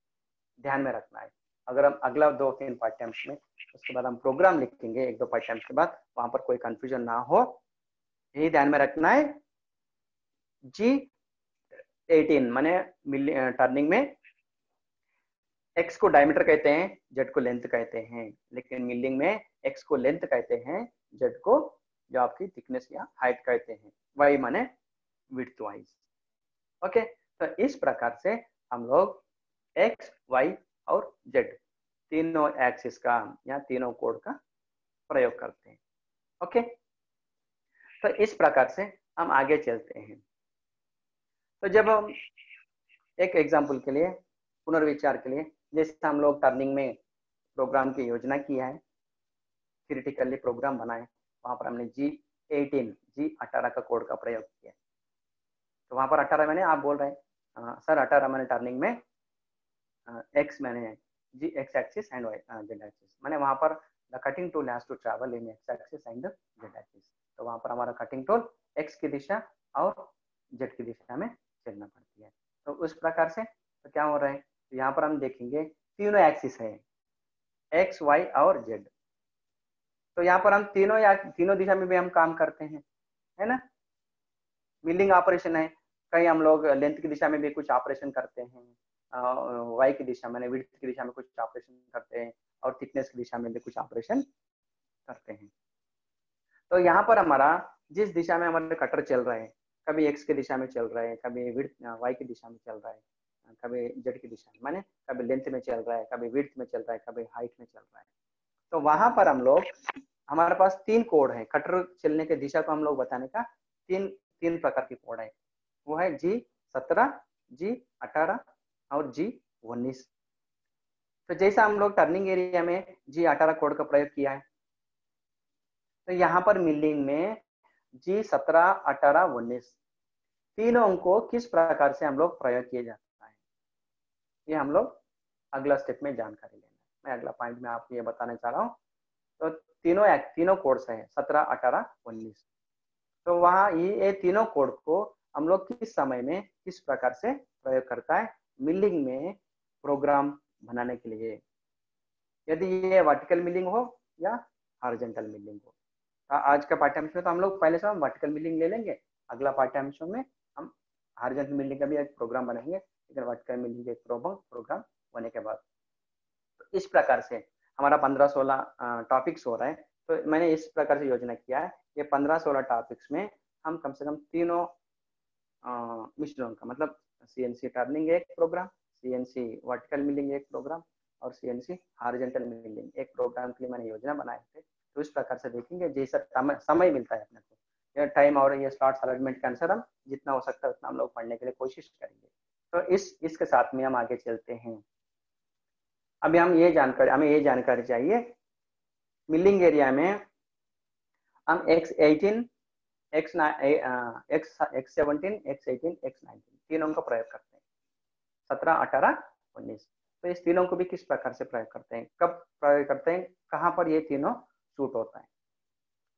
ध्यान में रखना है। अगर हम अगला 2-3 पाठ्यांश में उसके बाद हम प्रोग्राम लिखेंगे, 1-2 पाठ्यांश के बाद, वहां पर कोई कंफ्यूजन ना हो, यही ध्यान में रखना है। G18 माने टर्निंग में एक्स को डायमीटर कहते हैं, जेड को लेंथ कहते हैं, लेकिन मिलिंग में एक्स को लेंथ कहते हैं, जेड को जो आपकी थिकनेस या हाइट कहते हैं, वाई माने विड्थ वाइज, ओके। तो इस प्रकार से हम लोग एक्स, वाई और जेड तीनों एक्सिस का या तीनों कोड का प्रयोग करते हैं, ओके। तो इस प्रकार से हम आगे चलते हैं। तो जब हम एक एग्जाम्पल के लिए पुनर्विचार के लिए, जैसे हम लोग टर्निंग में प्रोग्राम की योजना किया है, थियोरेटिकली प्रोग्राम बनाए, वहां पर हमने G18 का कोड का प्रयोग किया। तो वहां पर 18 मैंने आप बोल रहे हैं सर 18 मैंने टर्निंग में एक्स मैंने G X axis and Y Z axis, मैंने वहां पर the cutting tool has to travel in X axis and Z axis. तो वहां पर हमारा कटिंग टूल एक्स की दिशा और जेड की दिशा में चलना पड़ती है। तो उस प्रकार से तो क्या हो रहा है, तो यहाँ पर हम देखेंगे तीनों एक्सिस है, एक्स, वाई और जेड। तो यहाँ पर हम तीनों दिशा में भी हम काम करते हैं, है ना, मिलिंग ऑपरेशन है, कहीं हम लोग लेंथ की दिशा में भी कुछ ऑपरेशन करते हैं, वाई की दिशा में विड्थ की दिशा में कुछ ऑपरेशन करते हैं, और थिकनेस की दिशा में भी कुछ ऑपरेशन करते हैं। तो यहाँ पर हमारा जिस दिशा में हमारे कटर चल रहे हैं, कभी एक्स की दिशा में चल रहा है, कभी विड्थ वाई की दिशा में चल रहा है, कभी जेड की दिशा में, माने कभी लेंथ में चल रहा है, कभी विड्थ में चल रहा है, कभी हाइट में चल रहा है। तो वहां पर हम लोग हमारे पास 3 कोड है, कटर चलने के दिशा को हम लोग बताने का तीन प्रकार की कोड है, वो है G17, G18 और G19। तो जैसा हम लोग टर्निंग एरिया में G18 कोड का प्रयोग किया है, तो यहाँ पर मिलिंग में G17, 18, 19 तीनों को किस प्रकार से हम लोग प्रयोग किया जाता है, ये हम लोग अगला स्टेप में जानकारी लेना है। मैं अगला पॉइंट में आपको ये बताना चाह रहा हूँ। तो तीनों कोड्स हैं 17, 18, 19। तो वहाँ ये तीनों कोड को हम लोग किस समय में किस प्रकार से प्रयोग करता है मिलिंग में प्रोग्राम बनाने के लिए, यदि ये वर्टिकल मिलिंग हो या हॉरिजॉन्टल मिलिंग हो। आज का पाठ्यांश में तो हम लोग पहले से हम वर्टिकल मिलिंग ले लेंगे, अगला पाठ्यांशों में हम हॉरिजॉन्टल मिलिंग का भी एक प्रोग्राम बनाएंगे, लेकिन वर्टिकल मिलिंग एक प्रोग्राम होने के बाद। तो इस प्रकार से हमारा 15-16 टॉपिक्स हो रहा है। तो मैंने इस प्रकार से योजना किया है, ये 15-16 टॉपिक्स में हम कम से कम तीनों मिश्रण का मतलब सीएनसी टर्निंग एक प्रोग्राम, सीएनसी वर्टिकल मिलिंग एक प्रोग्राम और सीएनसी हॉरिजॉन्टल मिलिंग एक प्रोग्राम के लिए मैंने योजना बनाए थे। तो इस प्रकार से देखेंगे जैसा समय मिलता है अपने को, ये टाइम और ये स्लॉट्स अलॉटमेंट के अनुसार हम जितना हो सकता है उतना हम लोग पढ़ने के लिए कोशिश करेंगे। तो इसके साथ में हम आगे चलते हैं। अभी हमें ये जानकारी चाहिए, मिलिंग एरिया में हम x18, x17, x18, x19 तीनों का प्रयोग करते हैं, 17, 18, 19। तो इस तीनों को भी किस प्रकार से प्रयोग करते हैं, कब प्रयोग करते हैं, कहाँ पर ये तीनों सूट होता है।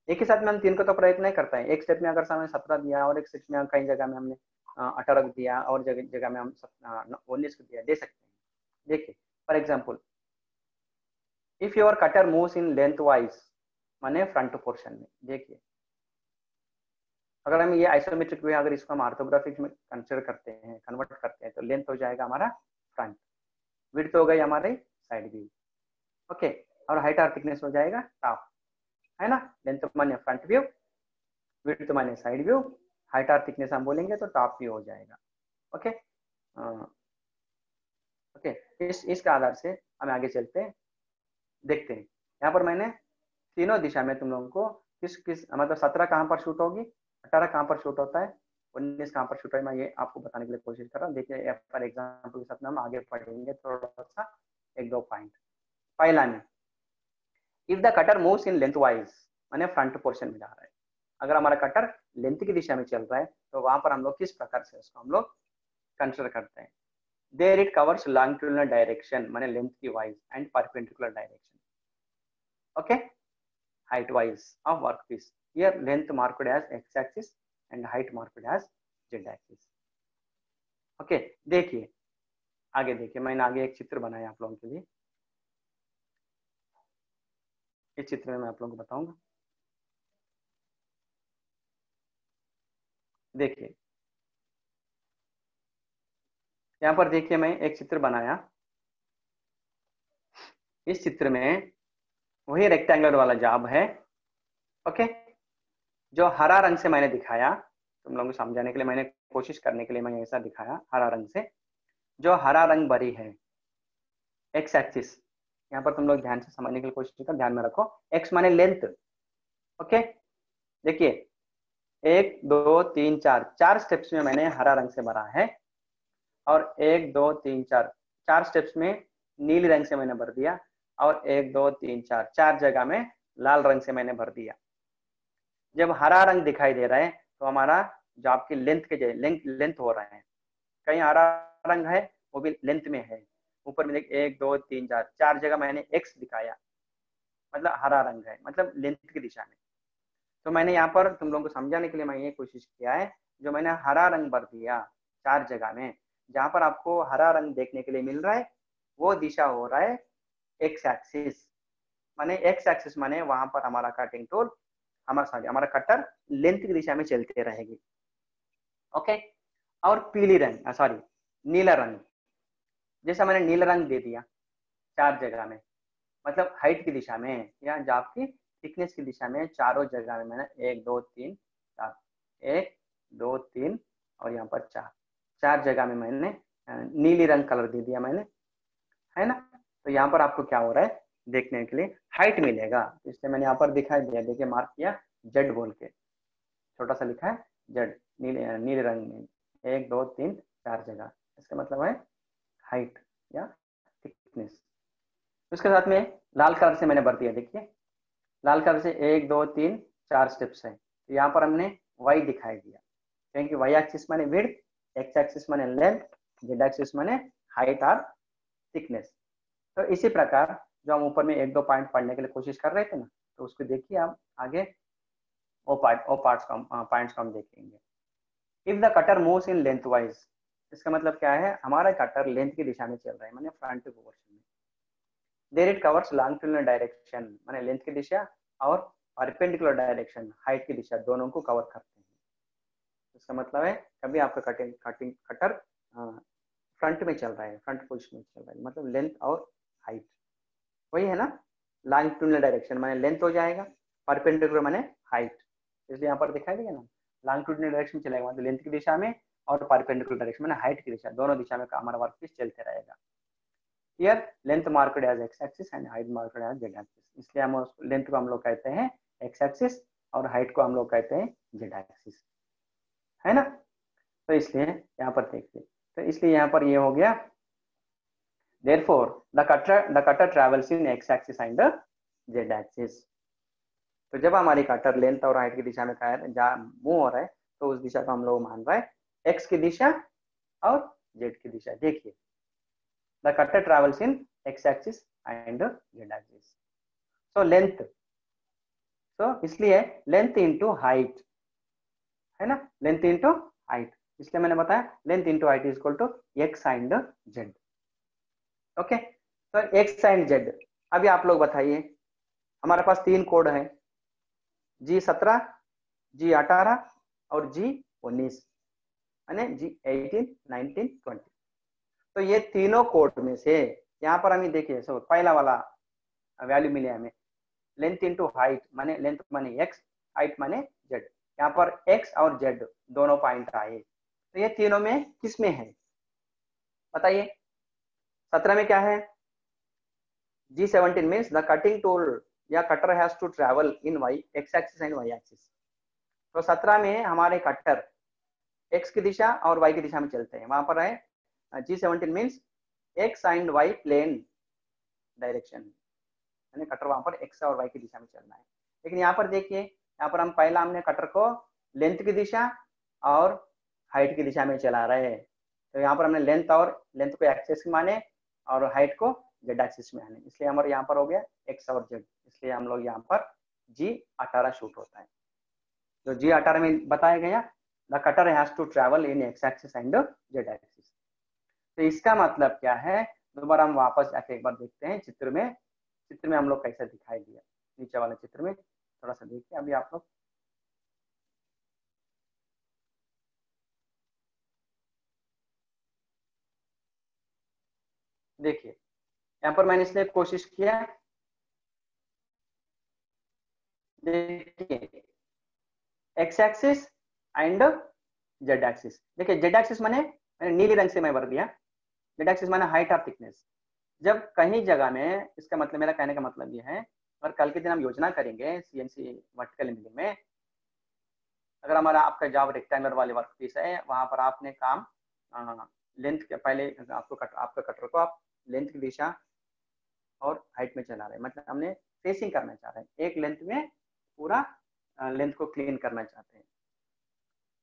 एक ही साथ में हम तीन को तो प्रयोग नहीं करते हैं। एक स्टेप में अगर हमने 17 दिया और एक स्टेप में कई जगह में हमने 18 दिया और जगह में हम 19 को दिया, दे सकते हैं। देखिए for example, if your cutter moves in length wise माने फ्रंट पोर्शन में, देखिए अगर हम ये आइसोमेट्रिक वे अगर इसको हम ऑर्थोग्राफिक में कंसिडर करते हैं, कन्वर्ट करते हैं, तो लेंथ हो जाएगा हमारा फ्रंट, विड्थ हो गई हमारे साइड व्यू, ओके, और हाइट और थिकनेस हो जाएगा टॉप, है ना। लेंथ माने फ्रंट व्यू, विड्थ माने साइड व्यू, हाइट और थिकनेस हम बोलेंगे तो टॉप व्यू हो जाएगा, ओके। ओके, इसके आधार से हम आगे चलते हैं, देखते हैं। यहाँ पर मैंने तीनों दिशा में तुम लोगों को किस मतलब 17 कहाँ पर शूट होगी, 18 कहाँ पर शूट होता है, 19 कहाँ पर शूट है, मैं ये आपको बताने के लिए कोशिश कर रहा हूँ। देखिए फॉर एग्जाम्पल के साथ में हम आगे पढ़ेंगे थोड़ा सा, एक दो पॉइंट। पहला में, if the cutter moves in length wise माने फ्रंट पोर्शन में जा रहा है, अगर हमारा कटर लेंथ की दिशा में चल रहा है तो वहां पर हम लोग किस प्रकार से उसको हम लोग कंसिडर करते हैं। There it covers longitudinal direction माने लेंथ की wise and perpendicular direction, okay, height wise of workpiece. Here length marked as x axis and height marked as z axis. Okay, देखिए आगे देखिए, मैंने आगे एक चित्र बनाया आप लोगों के लिए, इस चित्र में मैं आप लोगों को बताऊंगा। देखिए यहाँ पर देखिए मैं एक चित्र बनाया, इस चित्र में वही रेक्टेंगुलर वाला जॉब है, ओके, जो हरा रंग से मैंने दिखाया तुम लोगों को समझाने के लिए, मैंने कोशिश करने के लिए मैंने ऐसा दिखाया हरा रंग से, जो हरा रंग भरी है एक्स एक्सिस, यहाँ पर तुम लोग ध्यान से समझने की कोशिश कर, ध्यान में रखो, एक्स माने लेंथ, ओके। देखिए 1 2 3 4 4 स्टेप्स में मैंने हरा रंग से भरा है, और 1 2 3 4 4 स्टेप्स में नीले रंग से मैंने भर दिया, और 1 2 3 4 4 जगह में लाल रंग से मैंने भर दिया। जब हरा रंग दिखाई दे रहा है तो हमारा जो आपकी लेंथ के लेंथ हो रहा है, कहीं हरा रंग है वो भी लेंथ में है, ऊपर में देख 1 2 3 4 4 जगह मैंने एक्स दिखाया, मतलब हरा रंग है, मतलब लेंथ की दिशा में। तो मैंने यहाँ पर तुम लोगों को समझाने के लिए मैं ये कोशिश किया है, जो मैंने हरा रंग भर दिया 4 जगह में, जहां पर आपको हरा रंग देखने के लिए मिल रहा है वो दिशा हो रहा है एक्स एक्सिस, माने एक्स एक्सिस माने वहां पर हमारा कटिंग टूल हमारा कटर लेंथ की दिशा में चलते रहेगी, ओके। और पीली रंग नीला रंग, जैसा मैंने नीला रंग दे दिया 4 जगह में, मतलब हाइट की दिशा में या जो आपकी थिकनेस की दिशा में, चारों जगह में मैंने 1 2 3 4 1 2 3 और यहाँ पर 4 जगह में मैंने नीली रंग कलर दे दिया मैंने, है ना। तो यहाँ पर आपको क्या हो रहा है देखने के लिए हाइट मिलेगा, इसलिए मैंने यहाँ पर दिखाई दिया, देखिए मार्क किया जेड बोल के, छोटा सा लिखा है जेड नीले रंग में, 1 2 3 4 जगह, इसका मतलब है हाइट या थिकनेस। उसके साथ में लाल कलर से मैंने भर दिया, देखिए लाल कलर से 1 2 3 4 स्टेप्स है, तो यहाँ पर हमने वाई दिखाई दिया, क्योंकि वाई एक्सिस माने विड्थ, एक्स एक्सिस माने लेंथ, जेड एक्सिस माने हाइट और थिकनेस। तो इसी प्रकार जो हम ऊपर में 1 2 पॉइंट पढ़ने के लिए कोशिश कर रहे थे ना, तो उसको देखिए आप आगे वो पॉइंट्स को हम देखेंगे। If the cutter moves in length wise, इसका मतलब क्या है, हमारा कटर लेंथ की दिशा में चल रहा है, माने फ्रंट पोर्शन में। There it covers longitudinal direction माने लेंथ की दिशा और परपेंडिकुलर डायरेक्शन हाइट की दिशा, दोनों को कवर करते हैं। इसका मतलब है कभी आपका कटर फ्रंट में चल रहा है, फ्रंट पोजिशन में चल रहा है, मतलब लेंथ और हाइट वही है ना। लॉन्गिट्यूडिनल डायरेक्शन माने लेंथ हो जाएगा, परपेंडिकुलर माने हाइट, इसलिए यहाँ पर दिखाई देगा ना, लॉन्गिट्यूडिनल डायरेक्शन चलेगा मतलब लेंथ की दिशा में, और परपेंडिकुलर डायरेक्शन माने हाइट की दिशा, दोनों दिशा में हमारा वर्कपीस चलते रहेगा। Here length marked as x axis and height marked as z axis. इसलिए हम लेंथ को हम लोग कहते हैं एक्स एक्सिस और हाइट को हम लोग कहते हैं जेड एक्सिस, है ना। तो इसलिए यहाँ पर देखिए, तो इसलिए यहाँ पर ये हो गया therefore the cutter travels in x axis and z axis। तो जब हमारी कटर लेंथ और हाइट की दिशा में मूव हो रहा है तो उस दिशा को हम लोग मान रहा है x की दिशा और z की दिशा। देखिए the cutter travels in x axis and z axis, so length, so इसलिए लेंथ इंटू हाइट, है ना, लेंथ इंटू हाइट, इसलिए मैंने बताया length into height is equal to X and Z. Okay, तो एक्स एंड जेड। अभी आप लोग बताइए, हमारे पास 3 कोड है, G17, G18 और G19, यानी G18, 19, 20। तो ये तीनों कोड में से यहाँ पर हमें देखिए, सो पहला वाला वैल्यू मिले हमें लेंथ इंटू हाइट, माने लेंथ माने एक्स, हाइट माने जेड। यहाँ पर एक्स और जेड दोनों पॉइंट आए, तो ये तीनों में किस में है बताइए। 17 में क्या है, G17 means the cutting tool या cutter has to travel in Y X axis and Y axis. तो 17 में हमारे कटर एक्स की दिशा और वाई की दिशा में चलते हैं, वहां पर है G17 means X and Y plane direction, यानी कटर वहां पर एक्स और वाई की दिशा में चलना है। लेकिन यहाँ पर देखिए, यहाँ पर हम पहला हमने कटर को लेंथ की दिशा और हाइट की दिशा में चला रहे हैं, तो यहाँ पर हमने लेंथ को एक्सिस माने और हाइट को जेड एक्सिस में आने, इसलिए हमारे यहाँ पर हो गया एक्स और जेड, इसलिए हम लोग यहाँ पर G18 शूट होता है। तो G18 में बताया गया the cutter has to travel in X axis and Z axis. तो इसका मतलब क्या है, दोबारा हम वापस जाके एक बार देखते हैं चित्र में हम लोग कैसा दिखाई दिया। नीचे वाले चित्र में थोड़ा सा देखिए अभी आप लोग, देखिए यहाँ पर मैंने इसलिए कोशिश किया, देखिए x axis and Z axis. देखिए जेड एक्सिस मैंने नीले रंग से मैं भर दिया, जेड एक्सिस माने हाइट ऑफ थिकनेस। जब कहीं जगह में, इसका मतलब मेरा कहने का मतलब ये है, और कल के दिन हम योजना करेंगे CNC वर्टिकल मिलिंग में, अगर हमारा आपका जॉब रेक्टेंगुलर वाले वर्क पीस है, वहां पर आपने काम लेंथ के पहले आपका कटर को आप लेंथ की दिशा और हाइट में चला रहे हैं, मतलब हमने फेसिंग करना चाह रहे हैं, एक लेंथ में पूरा लेंथ को क्लीन करना चाहते हैं।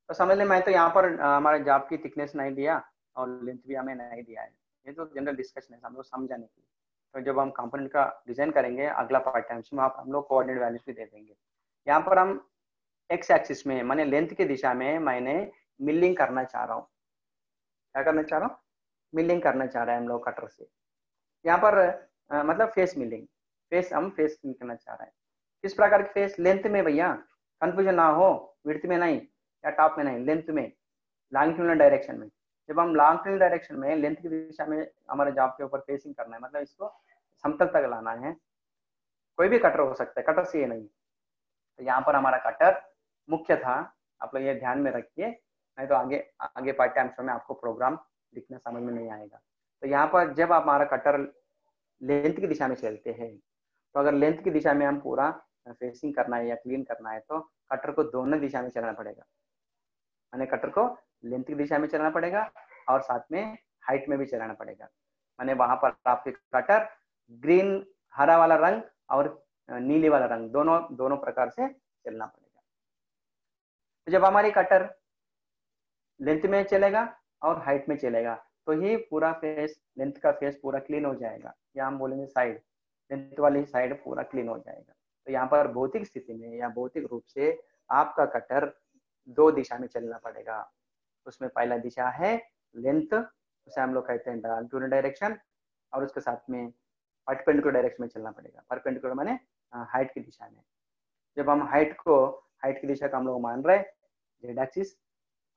तो समझ लें, मैं तो यहाँ पर हमारे जॉब की थिकनेस नहीं दिया और लेंथ भी हमें नहीं दिया है, ये तो जनरल डिस्कशन है हम लोग समझाने की। तो जब हम कंपोनेंट का डिजाइन करेंगे अगला पार्ट टाइम में आप हम लोग कोऑर्डिनेट वैल्यूज भी दे देंगे। यहाँ पर हम एक्स एक्सिस में माने लेंथ की दिशा में मैंने मिलिंग करना चाह रहा हूँ, क्या करना चाह रहा हूँ, मिलिंग करना चाह रहे हैं हम लोग कटर से। यहाँ पर मतलब फेस मिलिंग, हम फेस करना चाह रहे हैं। किस प्रकार की फेस, लेंथ में भैया, कंफ्यूजन ना हो, विड्थ में नहीं या टॉप में नहीं, लेंथ में, लॉन्गिट्यूडिनल डायरेक्शन में। जब हम लॉन्गिट्यूडिनल डायरेक्शन में लेंथ की दिशा में हमारे जॉब के ऊपर फेसिंग करना है, मतलब इसको समतल तक लाना है, कोई भी कटर हो सकता है, कटर से ये नहीं। तो यहाँ पर हमारा कटर मुख्य था, आप लोग ये ध्यान में रखिए, नहीं तो आगे पार्ट टाइम शो में आपको प्रोग्राम लिखना समझ में नहीं आएगा। तो यहाँ पर जब आप हमारा कटर लेंथ की दिशा में चलते हैं, तो अगर लेंथ की दिशा में हम पूरा फेसिंग करना है या क्लीन करना है, तो कटर को दोनों दिशा में चलना पड़ेगा, माने कटर को लेंथ की दिशा में चलना पड़ेगा और साथ में हाइट में भी चलाना पड़ेगा। माने वहां पर आपके कटर ग्रीन, हरा वाला रंग और नीले वाला रंग दोनों प्रकार से चलना पड़ेगा। तो जब हमारी कटर लेंथ में चलेगा और हाइट में चलेगा, तो ही पूरा फेस, लेंथ का फेस पूरा क्लीन हो जाएगा, या हम बोलेंगे साइड, लेंथ वाली साइड पूरा क्लीन हो जाएगा। तो यहाँ पर भौतिक स्थिति में या भौतिक रूप से आपका कटर 2 दिशा में चलना पड़ेगा। उसमें पहला दिशा है लेंथ, उसे हम लोग कहते हैं लॉन्गिट्यूडिनल डायरेक्शन, और उसके साथ में परपेंडिकुलर डायरेक्शन में चलना पड़ेगा। परपेंडिकुलर माने हाइट की दिशा में। जब हम हाइट की दिशा का हम लोग मान रहे जेड एक्सिस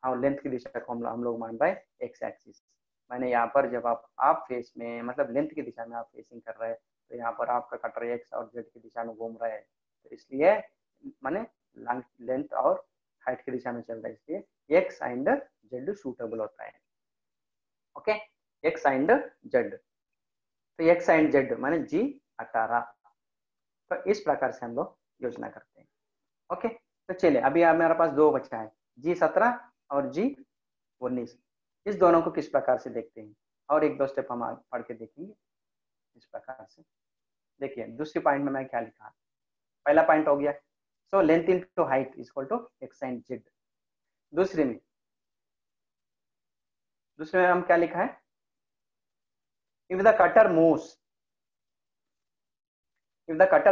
और लेंथ की दिशा को हम लोग मान रहे एक्स एक्सिस। मैंने यहाँ पर जब आप फेस में, मतलब लेंथ की दिशा में आप फेसिंग कर रहे हैं, तो यहाँ पर आपका कटर एक्स और जेड की दिशा में घूम रहा है, तो इसलिए माने लेंथ और हाइट की दिशा में चल रहा है, इसलिए एक्स एंड जेड सूटेबल होता है। ओके, एक्स एंड जेड, तो एक्स एंड जेड माने G18। तो इस प्रकार से हम लोग योजना करते हैं। ओके, तो चलिए अभी हमारे पास दो बचा है, G17 और G19। इस दोनों को किस प्रकार से देखते हैं और एक दो स्टेप हम पढ़ के देखेंगे इस प्रकार से। देखिए दूसरी पॉइंट में मैं क्या लिखा, पहला पॉइंट हो गया so length into height is equal to X and Z. दूसरे में हम क्या लिखा है, if the cutter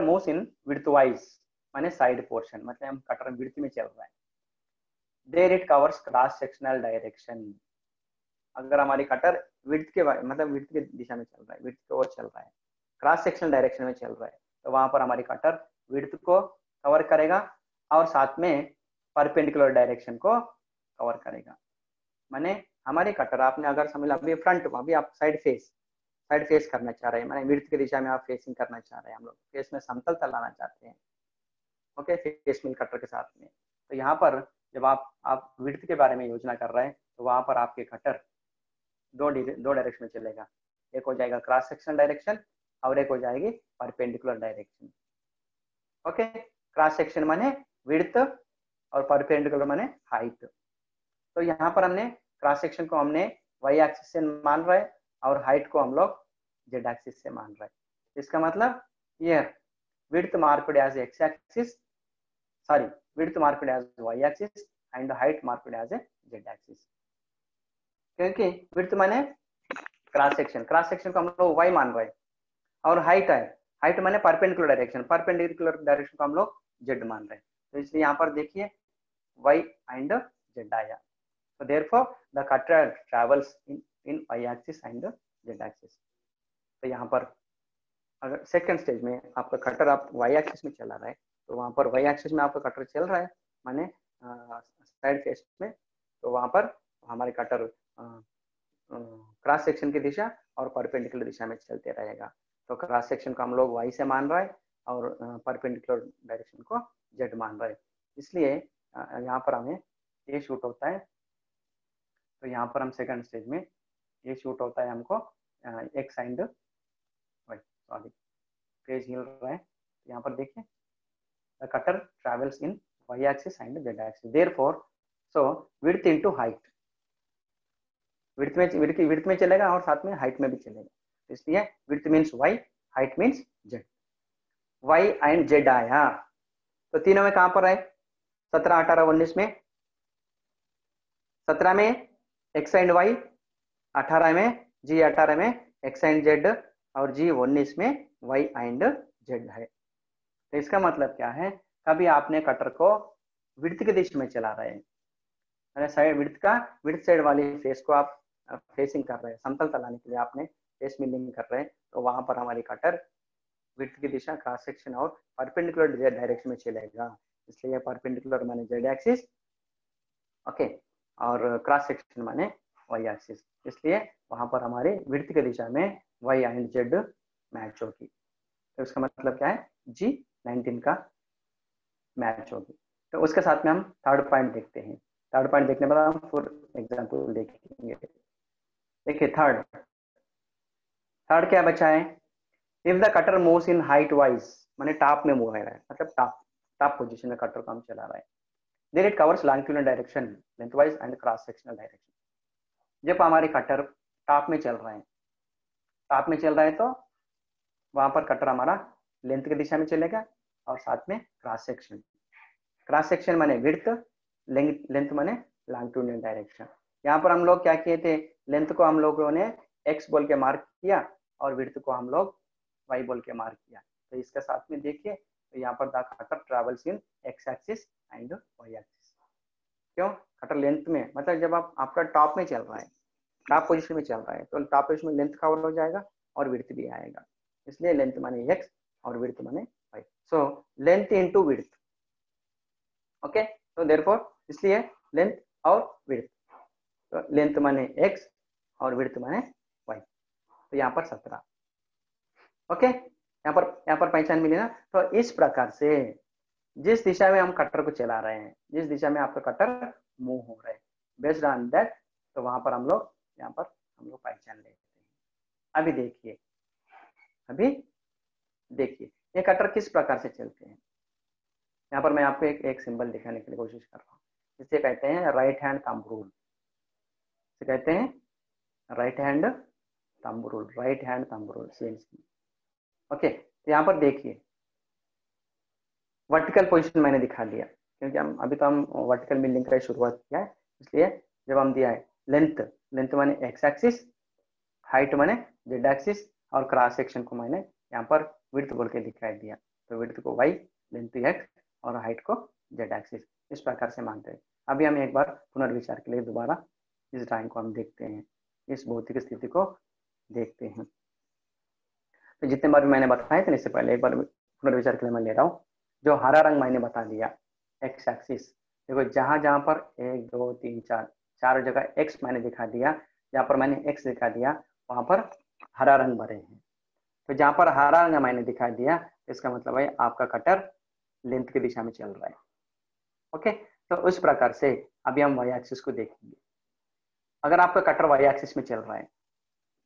moves in width wise माने साइड पोर्शन, मतलब हम कटर विड्थ में चल रहा है, there it covers cross sectional direction. अगर हमारी कटर विड्थ के मतलब विड्थ की दिशा में चल रहा है, विड्थ की ओर चल रहा है, क्रॉस सेक्शनल डायरेक्शन में चल रहा है, तो वहां पर हमारी कटर विड्थ को कवर करेगा और साथ में परपेंडिकुलर डायरेक्शन को कवर करेगा। माने हमारी कटर आपने अगर समझ लो अभी फ्रंट, अभी आप साइड फेस करना चाह रहे हैं, माने विड्थ की दिशा में आप फेसिंग करना चाह रहे हैं, हम लोग फेस में समतल लाना चाहते हैं। ओके, फेस मिल कटर के साथ में, तो यहाँ पर जब आप विड्थ के बारे में योजना कर रहे हैं तो वहां पर आपके कटर दो डायरेक्शन में चलेगा, एक हो जाएगा क्रॉस सेक्शनल डायरेक्शन और एक हो जाएगी perpendicular direction. Okay, cross section माने विड्थ और परपेंडिकुलर माने हाइट। तो यहाँ पर हमने क्रॉस सेक्शन को हमने वाई एक्सिस से मान रहे हैं और हाइट को हम लोग जेड एक्सिस से मान रहे हैं। इसका मतलब ये width marked as X axis, sorry width marked as Y axis and height marked as Z axis. क्योंकि विड्थ माने क्रॉस सेक्शन को हम लोग वाई मान रहे हैं और हाइट है, हाइट माने परपेंडिकुलर डायरेक्शन को हम लोग जेड मान रहे हैं। तो इसलिए यहाँ पर देखिए वाई एंड जेड आया, so therefore the cutter travels in y axis and z axis। तो यहाँ पर अगर सेकंड स्टेज में आपका कटर आप y एक्सिस में चला रहा है तो वहां पर y एक्सिस में आपका कटर चल रहा है माने साइड फेस में, तो वहां पर हमारे कटर क्रॉस सेक्शन की दिशा और परपेंडिकुलर दिशा में चलते रहेगा। तो क्रॉस सेक्शन को हम लोग y से मान रहे हैं और परपेंडिकुलर डायरेक्शन को z मान रहे हैं, इसलिए यहाँ पर हमें ये शूट होता है। तो यहाँ पर हम सेकंड स्टेज में ये शूट होता है हमको X and Y, sorry page हिल रहा है। यहाँ पर देखिए the cutter travels in Y axis and Z axis, therefore so width into height, width में चलेगा और साथ में हाइट में भी चलेगा, इसलिए width means Y, height means Z. Y and Z आया तो तीनों में कहां पर है, 17, 18, 19 में 17 में एक्स एंड वाई, 18 में G18 में एक्स एंड जेड और G19 में वाई एंड जेड है। तो इसका मतलब क्या है, कभी आपने कटर को विड्थ की दिशा में चला रहे हैं, साइड विड्थ साइड वाली फेस को आप फेसिंग कर रहे हैं, समतल लाने के लिए आपने फेस मिलिंग कर रहे हैं, तो वहां पर हमारी कटर विड्थ की दिशा क्रॉस सेक्शन और परपेंडिकुलर डायरेक्शन में चलेगा, इसलिए परपेंडिकुलर माने जेड एक्सिस, ओके, और क्रॉस सेक्शन माने वाई एक्सिस, इसलिए वहां पर हमारे विड्थ की दिशा में वाई एंड जेड मैच होगी। तो इसका मतलब क्या है, G19 का मैच होगी। तो उसके साथ में हम थर्ड पॉइंट देखते हैं। थर्ड पॉइंट देखने के बाद हम फॉर एग्जांपल देखेंगे। देखिए थर्ड क्या बचा है, if the cutter moves in height wise माने टॉप में मूव हो रहा है, मतलब टॉप पोजीशन में कटर को हम चला रहे हैं, there it covers longitudinal direction lengthwise and cross sectional direction. जब हमारे कटर टॉप में चल रहे हैं तो वहां पर कटर हमारा लेंथ की दिशा में चलेगा और साथ में क्रॉस सेक्शन माने विड्थ, लेंथ माने लॉन्गिट्यूडिनल डायरेक्शन। यहाँ पर हम लोग क्या किए थे, लेंथ को हम लोगों ने x बोल के मार्क किया और विड्थ को हम लोग y बोल के मार्क किया। तो इसके साथ में देखिए तो यहाँ पर the cutter travels in x axis and y axis. क्यों, कटर लेंथ में, मतलब जब आपका टॉप में चल रहा है, टॉप पोजीशन में चल रहा है, तो टॉप पोजीशन में लेंथ कवर हो जाएगा और विड्थ भी आएगा, इसलिए लेंथ माने x और विड्थ माने y। सो लेंथ इनटू विड्थ, ओके, तो देयरफॉर इसलिए लेंथ और विड्थ, तो लेंथ माने x और विड्थ माने y। तो यहाँ पर 17, ओके, यहाँ पर पहचान मिली ना। तो इस प्रकार से जिस दिशा में हम कटर को चला रहे हैं, जिस दिशा में आपका कटर मूव हो रहा है, बेस्ड ऑन दैट, तो वहां पर हम लोग यहाँ पर हम लोग पहचान लेते हैं। अभी देखिए ये कटर किस प्रकार से चलते हैं, यहाँ पर मैं आपको एक सिंबल दिखाने के लिए कोशिश कर रहा हूँ। इसे कहते हैं राइट हैंड थंब रूल, इसे कहते हैं right hand thumb rule, right hand thumb rule CNC। Okay, तो यहाँ पर देखिए वर्टिकल पोजीशन मैंने दिखा दिया, क्योंकि हम वर्टिकल मिलिंग का शुरुआत किया है, इसलिए जब हम दिया है लेंथ माने एक्स एक्सिस, हाइट माने जेड एक्सिस, और क्रॉस सेक्शन को मैंने यहाँ पर विड्थ बोल के दिखाई दिया। तो विड्थ को वाई, लेंथ एक्स और हाइट को जेड एक्सिस, इस प्रकार से मानते हैं। अभी हम एक बार पुनर्विचार के लिए दोबारा इस ड्राइंग को हम देखते हैं, इस भौतिक स्थिति को देखते हैं। तो जितने बार मैंने बताया था इससे पहले एक बार पुनर्विचार के लिए मैं ले रहा हूँ। जो हरा रंग मैंने बता दिया एक्स एक्सिस, देखो जहां जहां पर 1 2 3 4 चार जगह एक्स मैंने दिखा दिया, जहां पर मैंने एक्स दिखा दिया वहां पर हरा रंग भरे हैं। तो जहां पर हरा रंग मैंने दिखा दिया इसका मतलब है आपका कटर लेंथ की दिशा में चल रहा है। ओके, तो उस प्रकार से अभी हम वाई एक्सिस को देखेंगे। अगर आपका कटर वाई एक्सिस में चल रहा है,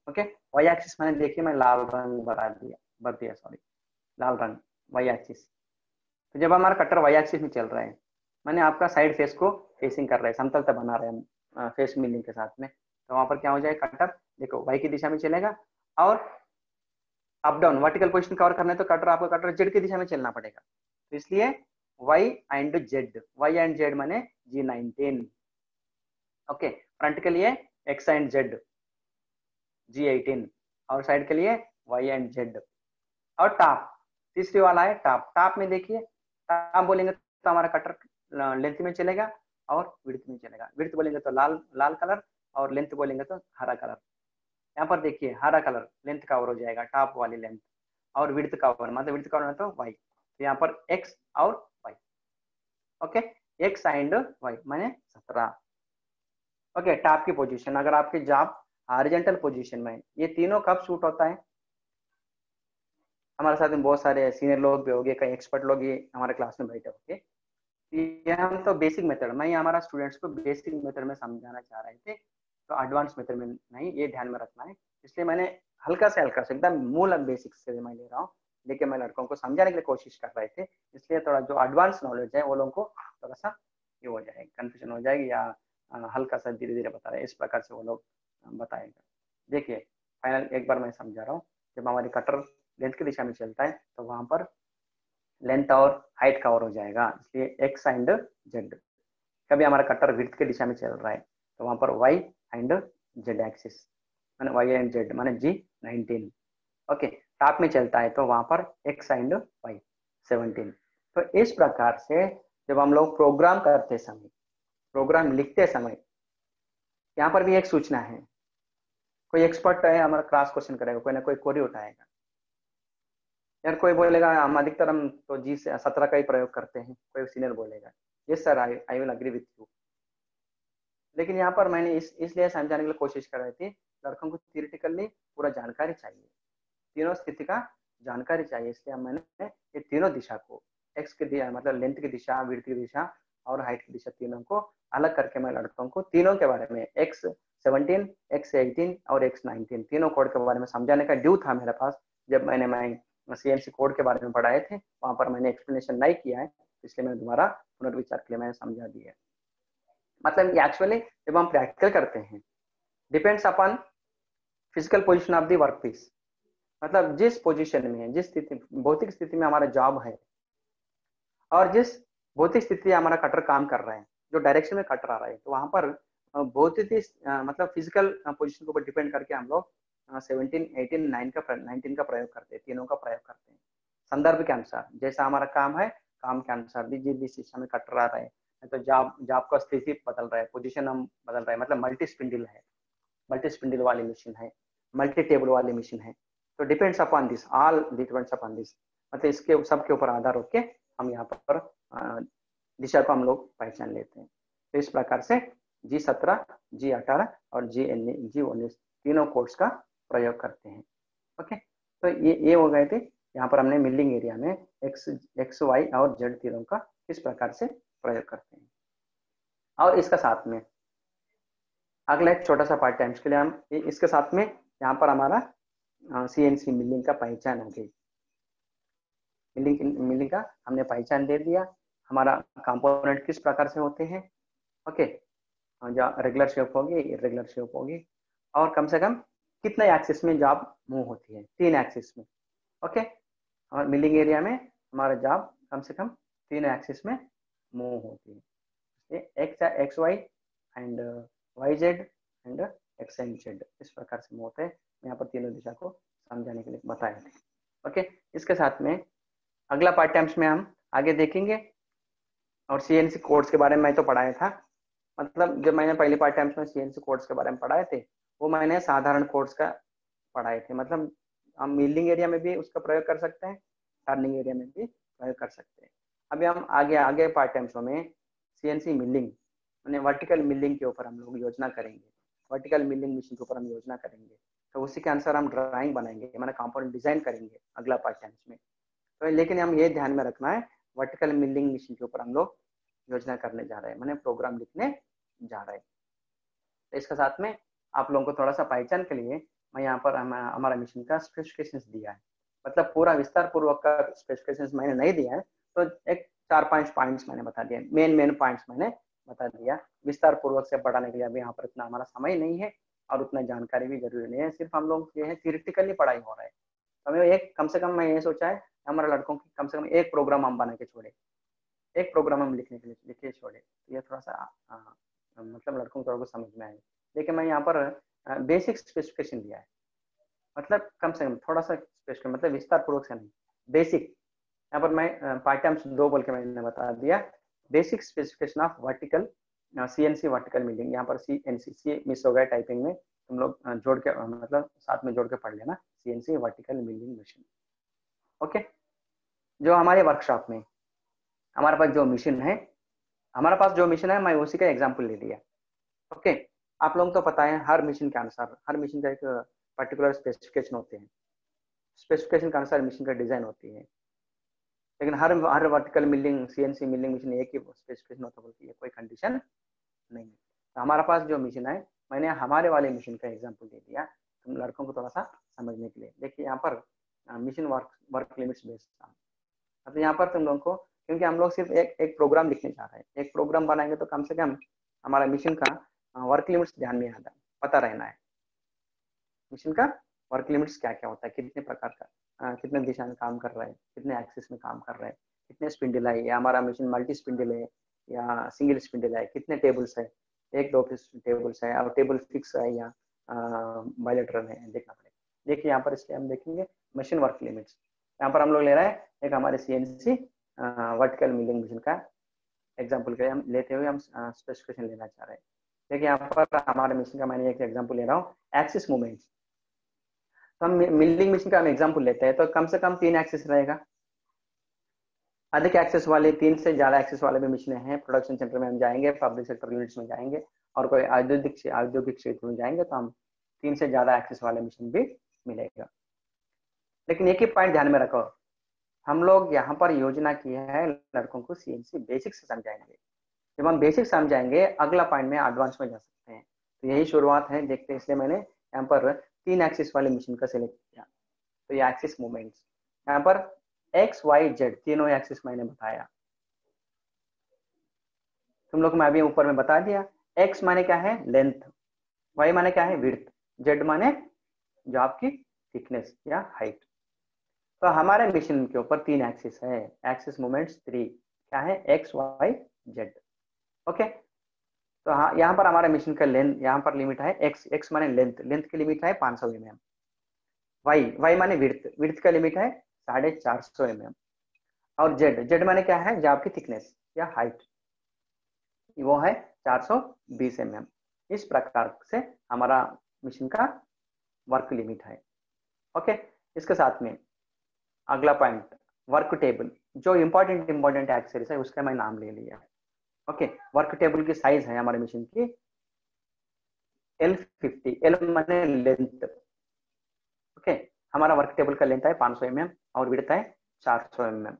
ओके, वाई एक्सिस मैंने देखिए मैं लाल रंग भर दिया सॉरी, लाल रंग वाई एक्सिस। तो जब हमारा कटर वाई एक्सिस में चल रहा है, मैंने आपका साइड फेस को फेसिंग कर रहा है, समतलता बना रहे हैं फेस मिलिंग के साथ में, तो वहां पर क्या हो जाएगा, कटर देखो वाई की दिशा में चलेगा, और up down vertical position cover करना है तो आपका कटर जेड की दिशा में चलना पड़ेगा। तो इसलिए वाई एंड जेड माने G19। ओके, फ्रंट के लिए एक्स एंड जेड G18, और साइड के लिए वाई एंड जेड। और टॉप तीसरी वाला है टॉप में देखिए, टॉप बोलेंगे तो हमारा कटर लेंथ में चलेगा और विड्थ में चलेगा। विड्थ बोलेंगे तो लाल कलर, और लेंथ बोलेंगे तो हरा कलर। यहाँ पर देखिए हरा कलर लेंथ कवर हो जाएगा, टॉप वाली लेंथ, और विड्थ कवर मतलब विड्थ कवर तो वाई, तो यहाँ पर एक्स और Y. Okay, X and Y माने 17। ओके, टॉप की पोजीशन, अगर आपकी जॉब हॉरिजॉन्टल पोजीशन में, ये तीनों कब शूट होता है, हमारे साथ में बहुत सारे सीनियर लोग भी हो गए, कई एक्सपर्ट लोग ये हमारे क्लास में बैठे होंगे। ये हम तो बेसिक मेथड, मैं हमारा स्टूडेंट्स को बेसिक मेथड में समझाना चाह रहे थे, तो एडवांस मेथड में नहीं, ये ध्यान में रखना है। इसलिए मैंने हल्का से एकदम मूल बेसिक से मैं ले रहा हूँ, लेकिन मैं लड़कों को समझाने के लिए कोशिश कर रहे थे, इसलिए थोड़ा जो एडवांस नॉलेज है वो लोगों को थोड़ा सा ये हो जाएगा, कंफ्यूजन हो जाएगी, या हल्का सा धीरे धीरे बता रहे हैं, इस प्रकार से वो लोग बताएगा। देखिए फाइनल एक बार मैं समझा रहा हूँ, जब हमारी कटर लेंथ की दिशा में चलता है तो वहां पर लेंथ और हाइट कवर हो जाएगा, इसलिए एक्स एंड जेड। कभी हमारा कटर विड्थ की दिशा में चल रहा है तो वहां पर वाई एंड जेड एक्सिस माने वाई एंड जेड माने G19। ओके, टॉप में चलता है तो वहां पर एक्स एंड वाई 17। तो इस प्रकार से जब हम लोग प्रोग्राम करते समय, प्रोग्राम लिखते समय, यहाँ पर भी एक सूचना है, कोई एक्सपर्ट है हमारा क्रॉस क्वेश्चन करेगा, कोई ना कोई क्वेरी उठाएगा, यार कोई बोलेगा हम अधिकतर हम तो G17 का ही प्रयोग करते हैं, कोई सीनियर बोलेगा yes sir I will agree with you. लेकिन यहाँ पर मैंने इसलिए समझाने के लिए कोशिश कर रही थी, लड़कों को थियोरेटिकली पूरा जानकारी चाहिए, तीनों स्थिति का जानकारी चाहिए, इसलिए मैंने ये तीनों दिशा को एक्स की दिशा मतलब लेंथ की दिशा, विड्थ की दिशा और हाइट की दिशा, तीनों को अलग करके मैं लड़कों को तीनों के बारे में X17, X18 और X19 तीनों कोड के बारे में समझाने का ड्यू था मेरे पास। जब मैं CNC कोड के बारे में पढ़ाए थे वहां पर मैंने एक्सप्लेनेशन नहीं किया है, इसलिए मैंने दोबारा पुनर्विचार के लिए मैंने समझा दिया। मतलब एक्चुअली जब हम प्रैक्टिकल करते हैं depends upon physical position of the work piece, मतलब जिस पोजीशन में, जिस स्थिति भौतिक स्थिति में हमारा जॉब है और जिस भौतिक स्थिति हमारा कटर काम कर रहा है, जो डायरेक्शन में कटर आ रहा है, तो वहां पर भौतिक मतलब फिजिकल पोजीशन के ऊपर डिपेंड करके हम लोग 17, 18, 19 का प्रयोग करते हैं, तीनों का प्रयोग करते हैं संदर्भ के अनुसार, जैसा हमारा काम है काम के अनुसार जिस दिशा में कटर आ रहा है, तो जॉब का स्थिति बदल रहा है, पोजीशन हम बदल रहा है, मतलब मल्टी स्पिंडल है, मल्टी स्पिंडल वाली मशीन है, मल्टी टेबल वाली मशीन है, तो depends upon this, all depends upon this, मतलब इसके सब के ऊपर आधार होके हम यहाँ पर दिशा को हम लोग पहचान लेते हैं। तो इस प्रकार से G17, G18 और G19 तीनों कोड्स का प्रयोग करते हैं। ओके, तो ये हो गए थे, यहाँ पर हमने मिलिंग एरिया में एक्स वाई और जेड तीनों का किस प्रकार से प्रयोग करते हैं। और इसका साथ में अगला एक छोटा सा पार्ट टाइम्स के लिए हम इसके साथ में यहाँ पर हमारा CNC मिलिंग का पहचान हो गई। मिलिंग का हमने पहचान दे दिया, हमारा कंपोनेंट किस प्रकार से होते हैं, ओके, जो रेगुलर शेप होगी, इरेगुलर शेप होगी, और कम से कम कितने एक्सिस में जॉब मूव होती है, 3 एक्सिस में, ओके। और मिलिंग एरिया में हमारा जॉब कम से कम 3 एक्सिस में मूव होती है, X Y and Y Z and X and Z, इस प्रकार से मूव होते हैं। यहाँ पर तीनों दिशा को समझाने के लिए बताया थे, ओके। इसके साथ में अगला पार्ट टाइम्स में हम आगे देखेंगे, और सीएनसी कोड्स के बारे में मैं तो पढ़ाया था, मतलब जब मैंने पहले पार्ट टाइम्स में सीएनसी कोड्स के बारे में पढ़ाए थे, वो मैंने साधारण कोड्स का पढ़ाए थे, मतलब हम मिलिंग एरिया में भी उसका प्रयोग कर सकते हैं, टर्निंग एरिया में भी प्रयोग कर सकते हैं। अभी हम आगे पार्ट टाइम्सों में सीएनसी मिलिंग यानी वर्टिकल मिलिंग के ऊपर हम लोग योजना करेंगे, वर्टिकल मिलिंग मशीन के ऊपर हम योजना करेंगे, तो उसी के अनुसार हम ड्राइंग बनाएंगे, मैंने कंपोनेंट डिजाइन करेंगे अगला पार्ट टाइम्स में। तो लेकिन हम ये ध्यान में रखना है, वर्टिकल मिलिंग मशीन के ऊपर हम लोग योजना करने जा रहे हैं, मैंने प्रोग्राम लिखने जा रहे हैं। तो इसके साथ में आप लोगों को थोड़ा सा पहचान के लिए मैं यहाँ पर हमारा मिशन का स्पेसिफिकेशंस दिया है, मतलब पूरा विस्तार पूर्वक का स्पेसिफिकेशंस मैंने नहीं दिया है, तो एक 4-5 पॉइंट्स मैंने बता दिया, मेन पॉइंट्स मैंने बता दिया। विस्तार पूर्वक से पढ़ाने के लिए अभी यहाँ पर इतना हमारा समय नहीं है और उतना जानकारी भी जरूरी नहीं है, सिर्फ हम लोग ये है थियोरेटिकली पढ़ाई हो रहा है। हमें एक कम से कम मैं ये सोचा है हमारे लड़कों की कम से कम एक प्रोग्राम हम बना के छोड़े, एक प्रोग्राम हम लिखने के लिए लिखे छोड़े, ये थोड़ा सा मतलब लड़कों को समझ में आए। लेकिन मैं यहाँ पर बेसिक स्पेसिफिकेशन दिया है, मतलब कम से कम थोड़ा सा स्पेसिफिकेशन, मतलब विस्तार पूर्वक से नहीं, बेसिक। यहाँ पर मैं पार्ट टाइम्स 2 बोल के मैंने बता दिया, basic specification of vertical CNC vertical milling. यहाँ पर सीएनसी सी मिस हो गया टाइपिंग में, तुम लोग जोड़ के मतलब साथ में जोड़ के पढ़ लेना, CNC vertical milling machine, okay. जो हमारे वर्कशॉप में हमारे पास जो मिशन है, मैं उसी का एग्जाम्पल ले लिया, ओके। आप लोगों को तो पता है हर मिशन के अनुसार, हर मिशन का एक पर्टिकुलर स्पेसिफिकेशन होते हैं, स्पेसिफिकेशन के अनुसार मिशन का डिजाइन होती है, लेकिन हर vertical milling CNC milling machine एक ही स्पेसिफिकेशन होता बोलती है, कोई कंडीशन नहीं है। तो हमारा पास जो मिशन है, मैंने हमारे वाले मिशन का एग्जाम्पल दे दिया तुम लड़कों को थोड़ा सा समझने के लिए। देखिए यहाँ पर मिशन वर्क लिमिट्स बेस्ड, मतलब यहाँ पर तुम लोगों को, क्योंकि हम लोग सिर्फ एक प्रोग्राम लिखने जा रहे हैं, एक प्रोग्राम बनाएंगे तो कम से कम हमारा मिशन का वर्क लिमिट्स ध्यान में पता रहना है, मिशन का वर्क लिमिट्स क्या क्या होता है, कितने प्रकार का कितने दिशा में काम कर रहा है, कितने एक्सिस में काम कर रहा है, कितने स्पिंडल है, या हमारा मिशन मल्टी स्पिंडल है या सिंगल स्पिंडल है, कितने टेबल्स है, 1-2 टेबल्स है, और टेबल फिक्स है या बायलेटरल है, देखना पड़ेगा। देखिए यहाँ पर इसलिए हम देखेंगे मशीन वर्क लिमिट्स, यहाँ पर हम लोग ले रहे हैं एक हमारे सीएनसी वर्टिकल मिलिंग मशीन का एग्जाम्पल के हम लेते हुए हम स्पेसिफिकेशन लेना चाह रहे हैं। देखिए यहाँ पर हमारे मशीन का मैंने एक एग्जाम्पल ले रहा हूँ, एक्सिस मूवमेंट्स। तो हम मिलिंग मशीन का हम एग्जाम्पल लेते हैं, तो कम से कम 3 एक्सिस रहेगा, अधिक एक्सेस वाले 3 से ज्यादा एक्सेस वाले भी मशीनें हैं, प्रोडक्शन सेंटर में हम जाएंगे, पब्लिक सेक्टर यूनिट्स में जाएंगे, और कोई औद्योगिक क्षेत्र में जाएंगे तो हम 3 से ज्यादा एक्सेस वाले मशीन भी मिलेगा। लेकिन एक ही पॉइंट ध्यान में रखो, हम लोग यहाँ पर योजना की है लड़कों को सीएनसी बेसिक से समझाएंगे, जब हम बेसिक समझाएंगे अगला पॉइंट में एडवांस में जा सकते हैं, तो यही शुरुआत है, देखते हैं। इसलिए मैंने यहाँ पर 3 एक्सिस वाले मशीन का सिलेक्ट किया। तो ये एक्सिस मूवमेंट्स, यहाँ पर एक्स वाई जेड तीनों एक्सिस मैंने बताया, तुम लोग को मैं अभी ऊपर में बता दिया। एक्स माने क्या है, लेंथ, वाई माने क्या है, विड्थ, जेड माने जो आपकी थिकनेस या हाइट। तो हमारे मिशन के ऊपर 3 एक्सिस है, एक्सिस मूवमेंट्स 3 क्या है, एक्स वाई जेड, ओके। तो हाँ, यहाँ पर हमारे मिशन का लेंथ, यहाँ पर लिमिट है एक्स माने लेंथ, लेंथ की लिमिट है 500 mm, वाई माने विड्थ का लिमिट है 450 mm, और जेड माने क्या है, जो आपकी थिकनेस या हाइट, वो है 420 mm। इस प्रकार से हमारा मिशन का वर्क लिमिट है, ओके। इसके साथ में अगला पॉइंट, वर्क टेबल, जो इंपॉर्टेंट एक्सेसरीज है उसका मैं नाम ले लिया, ओके। वर्क टेबल की साइज है हमारे मिशन की L50, L माने लेंथ, ओके। हमारा वर्क टेबल का लेंथ है 500 mm और विड्थ है 400 mm,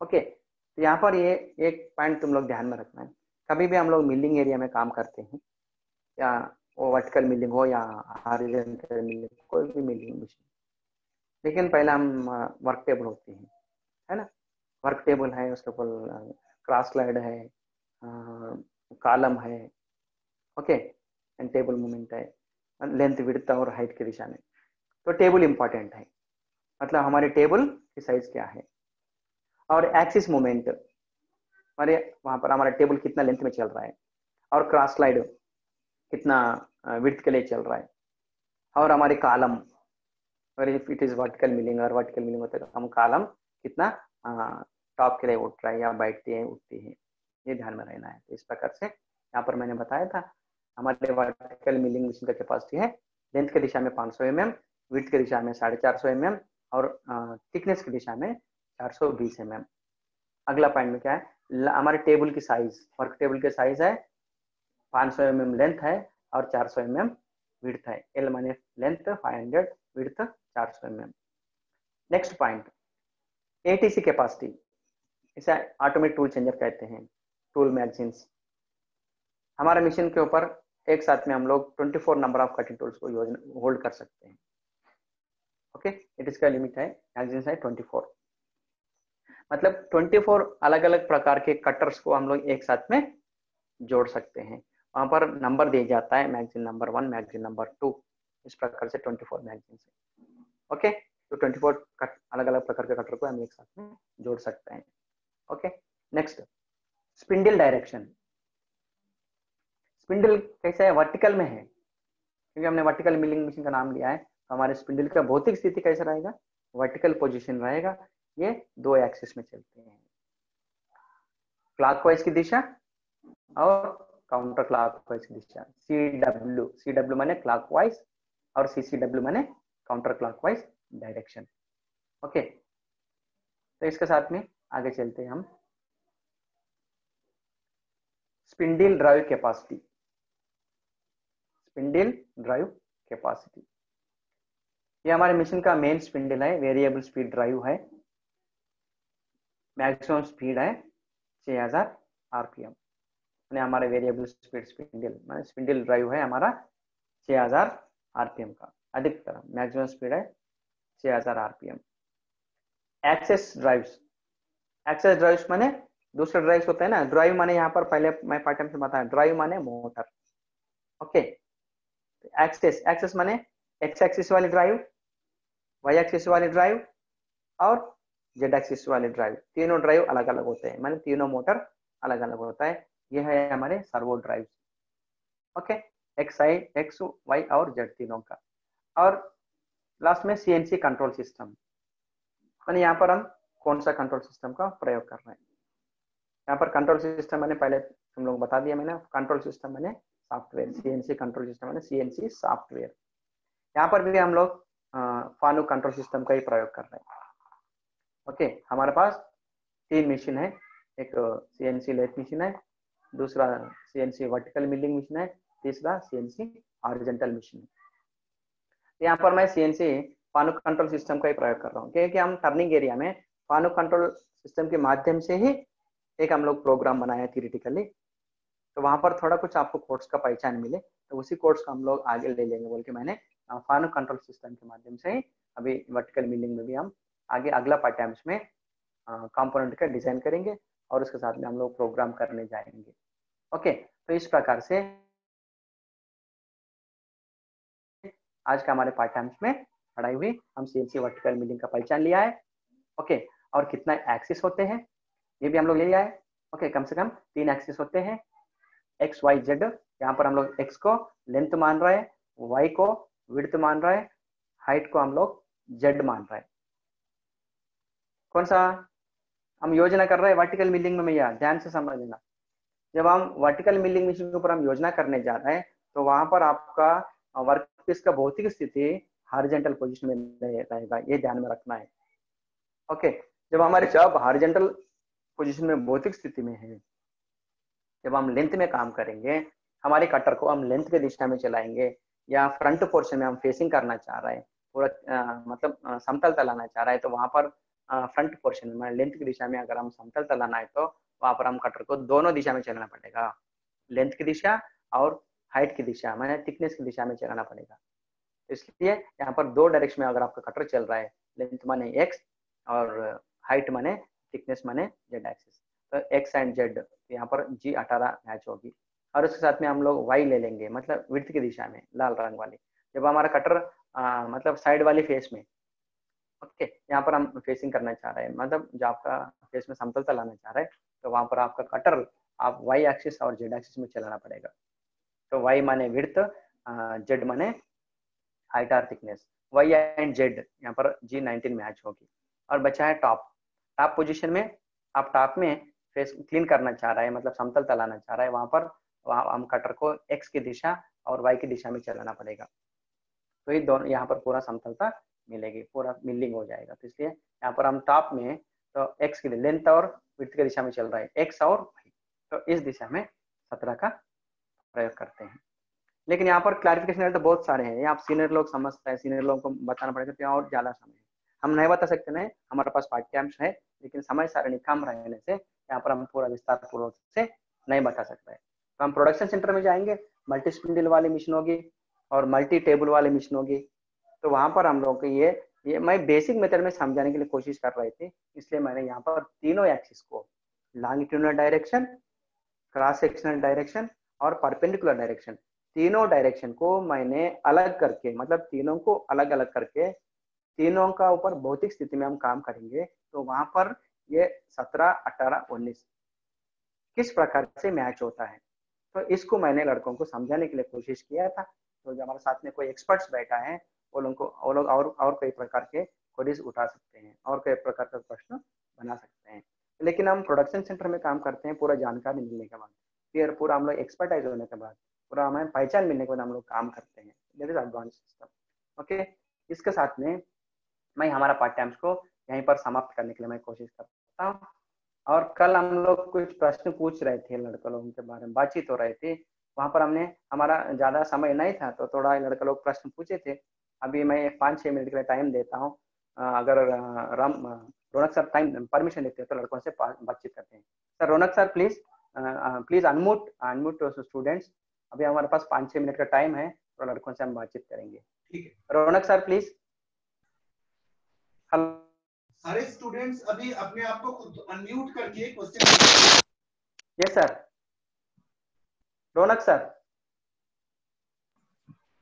ओके। तो यहाँ पर ये एक पॉइंट तुम लोग ध्यान में रखना है, कभी भी हम लोग मिलिंग एरिया में काम करते हैं, या वो वर्टिकल मिलिंग हो या हॉरिजॉन्टल मिलिंग, कोई भी मिलिंग मशीन, लेकिन पहले हम वर्क टेबल होती है है ना। वर्क टेबल है, उसके ऊपर क्रॉस स्लाइड है, कॉलम है, ओके, एंड टेबल मूवमेंट है, लेंथ विड्थ और हाइट की दिशा में। तो टेबल इंपॉर्टेंट है, मतलब हमारे टेबल की साइज क्या है। और एक्सिस मूवमेंट, हमारे वहां पर हमारा टेबल कितना लेंथ में चल रहा है, और क्रॉस स्लाइड कितना विड्थ के लिए चल रहा है, और हमारे कॉलम, अगर if it is vertical milling और वर्टिकल मिलिंग होता है तो हम कॉलम कितना टॉप के लिए उठ रहा है या बैठती है उठती है, ये ध्यान में रहना है। तो इस प्रकार से यहाँ पर मैंने बताया था हमारे वर्टिकल मिलिंग मशीन का कैपेसिटी है लेंथ की दिशा में 500 mm, विड्थ की दिशा में 450 mm और थिकनेस की दिशा में 420 mm। अगला पॉइंट में क्या है, हमारे टेबल की साइज, वर्क टेबल की साइज है 500 mm लेंथ है और 400 mm विड्थ है। एल माने length 500, width 400 mm। Next point, ATC capacity, इसे ऑटोमेटिक टूल चेंजर कहते हैं, टूल मैगजीन्स। हमारे मशीन के ऊपर एक साथ में हम लोग 24 नंबर ऑफ कटिंग टूल्स को होल्ड कर सकते हैं। ओके, इट इसका लिमिट है, मैगजीन्स है 24, मतलब 24 अलग अलग प्रकार के कटर्स को हम लोग एक साथ में जोड़ सकते हैं। वहां पर नंबर दिया जाता है, मैगजीन नंबर 1, मैगजीन नंबर 2, इस प्रकार से 24 मैगजीन है। ओके, तो 24 अलग अलग प्रकार के कटर को हम एक साथ में जोड़ सकते हैं। Okay, next spindle direction. Spindle कैसे है, वर्टिकल में है, क्योंकि हमने वर्टिकल मिलिंग मशीन का नाम लिया है, तो हमारे स्पिंडल का भौतिक स्थिति कैसा रहेगा, वर्टिकल पोजीशन रहेगा। ये 2 एक्सिस में चलते हैं, क्लॉकवाइज की दिशा और काउंटर क्लॉकवाइज की दिशा। सी डब्ल्यू माने क्लॉकवाइज और CCW माने काउंटर क्लॉकवाइज डायरेक्शन। ओके, तो इसके साथ में आगे चलते हैं हम। Spindle drive capacity, spindle drive capacity, ये हमारे मशीन का मेन स्पिंडल है, वेरिएबल स्पीड ड्राइव है, मैक्सिमम स्पीड है 6000 RPM। हमारे वेरिएबल स्पीड स्पिंडल माने स्पिंडल ड्राइव है हमारा 6000 RPM का, अधिकतर मैक्सिमम स्पीड है 6000 RPM। Axes drives, axes drives माने दूसरे ड्राइव्स होते हैं ना, ड्राइव माने यहाँ पर पहले मैं पार्ट टाइम से बताया, ड्राइव माने मोटर। ओके, एक्सेस, एक्सेस माने एक्स एक्सिस वाली ड्राइव, वाई एक्सिस वाली ड्राइव और जेड एक्सिस वाली ड्राइव, तीनों ड्राइव अलग अलग होते हैं, माने तीनों मोटर अलग अलग होता है। ये है हमारे servo drive. Okay, X Y और जेड तीनों का। और लास्ट में CNC कंट्रोल सिस्टम, माने यहाँ पर हम कौन सा कंट्रोल सिस्टम का प्रयोग कर रहे हैं। यहाँ पर कंट्रोल सिस्टम मैंने पहले तुम लोग बता दिया, मैंने कंट्रोल सिस्टम मैंने सॉफ्टवेयर, CNC कंट्रोल सिस्टम मैंने CNC सॉफ्टवेयर। यहाँ पर भी हम लोग फानुक कंट्रोल सिस्टम का ही प्रयोग कर रहे हैं। ओके, हमारे पास 3 मशीन है, एक CNC लेथ मशीन है, दूसरा CNC वर्टिकल मिलिंग मशीन है, तीसरा CNC हॉरिजॉन्टल मशीन है। यहाँ पर मैं CNC फानुक कंट्रोल सिस्टम का ही प्रयोग कर रहा हूँ, क्योंकि हम टर्निंग एरिया में फानुक कंट्रोल सिस्टम के माध्यम से ही एक हम लोग प्रोग्राम बनाया थियरिटिकली, तो वहां पर थोड़ा कुछ आपको कोड्स का पहचान मिले, तो उसी कोड्स को हम लोग आगे ले लेंगे बोल के मैंने फानुक कंट्रोल सिस्टम के माध्यम से ही अभी वर्टिकल मिलिंग में भी हम आगे अगला पार्ट टाइम्स में कंपोनेंट का डिजाइन करेंगे और उसके साथ में हम लोग प्रोग्राम करने जाएंगे। ओके, तो इस प्रकार से आज का हमारे पार्ट टाइम्स में पढ़ाई हुई, हम CNC वर्टिकल मिलिंग का पहचान लिया है। ओके, और कितना एक्सिस होते हैं ये भी हम लोग ले लिया है। ओके, कम से कम 3 एक्सिस होते हैं, एक्स वाई जेड। यहाँ पर हम लोग एक्स को लेंथ मान रहे हैं, वाई को विड्थ मान रहे हैं, हाइट को हम लोग जेड मान रहे हैं। कौन सा हम योजना कर रहे हैं वर्टिकल मिलिंग में, भैया ध्यान से समझना। जब हम वर्टिकल मिलिंग मशीन के ऊपर हम योजना करने जा रहे हैं तो वहां पर आपका वर्कपीस का भौतिक स्थिति हॉरिजॉन्टल पोजीशन में रहेगा, ये ध्यान में रखना है। ओके, जब हमारे जॉब हॉरिजॉन्टल पोजीशन में भौतिक स्थिति में है, जब हम लेंथ में काम करेंगे, हमारे कटर को हम लेंथ के दिशा में चलाएंगे या फ्रंट पोर्शन में हम फेसिंग करना चाह रहे हैं, पूरा मतलब समतल तलाना चाह रहे हैं, तो वहां पर फ्रंट पोर्शन में लेंथ की दिशा में अगर हम समतल तलाना है तो वहां पर हम कटर को दोनों दिशा में चलाना पड़ेगा, लेंथ की दिशा और हाइट की दिशा माने थिकनेस की दिशा में चलाना पड़ेगा। इसलिए यहाँ पर 2 डायरेक्शन में अगर आपका कटर चल रहा है, लेंथ माने एक्स और हाइट माने थिकनेस माने जेड एक्सिस, तो एक्स एंड जेड, यहाँ पर G18 मैच होगी। और उसके साथ में हम लोग वाई ले लेंगे, मतलब विड्थ की दिशा में लाल रंग वाली, जब हमारा कटर मतलब साइड वाली फेस में, ओके, यहाँ पर हम फेसिंग करना चाह रहे हैं, मतलब जो आपका फेस में समतलता लाना चाह रहे हैं, तो वहां पर आपका कटर आप वाई एक्सिस और जेड एक्सिस में चलाना पड़ेगा। तो वाई माने विड्थ, जेड माने हाइट और थिकनेस, वाई एंड जेड यहाँ पर G19 मैच होगी। और बचा है टॉप। टॉप पोजीशन में आप टॉप में फेस क्लीन करना चाह रहा है, मतलब समतलता लाना चाह रहा है, वहां पर हम कटर को एक्स की दिशा और वाई की दिशा में चलाना पड़ेगा, तो ये दोनों यहाँ पर पूरा समतलता मिलेगी, पूरा मिलिंग हो जाएगा। तो इसलिए यहाँ पर हम टॉप में तो एक्स की लेंथ और विड्थ की दिशा में चल रहा है, एक्स और वाई, तो इस दिशा में 17 का प्रयोग करते हैं। लेकिन यहाँ पर क्लैरिफिकेशन तो बहुत सारे हैं, आप सीनियर लोग समझते हैं, सीनियर लोगों को बताना पड़ेगा, तो और ज्यादा समय हम नहीं बता सकते नहीं, हमारे पास पाठ्यांश है, लेकिन समय सारणी कम रहने से यहाँ पर हम पूरा विस्तार पूर्वक से नहीं बता सकते हैं। तो हम प्रोडक्शन सेंटर में जाएंगे, मल्टी स्पिंडल वाली मशीन होगी और मल्टी टेबल वाली मशीन होगी, तो वहां पर हम लोग को ये मैं बेसिक मेथड में समझाने के लिए कोशिश कर रही थी, इसलिए मैंने यहाँ पर तीनों एक्सिस को, longitudinal direction, cross sectional direction और परपेंडिकुलर डायरेक्शन, तीनों डायरेक्शन को मैंने अलग करके, मतलब तीनों को अलग अलग करके तीनों का ऊपर भौतिक स्थिति में हम काम करेंगे, तो वहां पर ये 17, 18, 19 किस प्रकार से मैच होता है, तो इसको मैंने लड़कों को समझाने के लिए कोशिश किया था। तो जो हमारे साथ में कोई एक्सपर्ट्स बैठा है, वो लोग और कई प्रकार के क्वेरीज उठा सकते हैं और कई प्रकार का प्रश्न बना सकते हैं। लेकिन हम प्रोडक्शन सेंटर में काम करते हैं, पूरा जानकारी मिलने के बाद, फिर पूरा हम लोग एक्सपर्टाइज होने के बाद, पूरा हमें पहचान मिलने के बाद हम लोग काम करते हैं। That is advance system. Okay, इसके साथ में मैं हमारा पाठ्यांश को यहीं पर समाप्त करने के लिए मैं कोशिश करता हूँ। और कल हम लोग कुछ प्रश्न पूछ रहे थे, लड़के लोगों के बारे में बातचीत हो रही थी, वहां पर हमने, हमारा ज्यादा समय नहीं था तो थोड़ा लड़के लोग प्रश्न पूछे थे। अभी मैं 5-6 मिनट के लिए टाइम देता हूँ, अगर रौनक सर टाइम परमिशन देते हैं तो लड़कों से बातचीत करते हैं। Sir Raunak sir please, please unmute students, अभी हमारे पास 5-6 मिनट का टाइम है, तो लड़कों से हम बातचीत करेंगे। ठीक है रौनक सर प्लीज। हेलो, सारे स्टूडेंट्स अभी अपने आप को खुद अनम्यूट करके question. Yes sir, Raunak sir,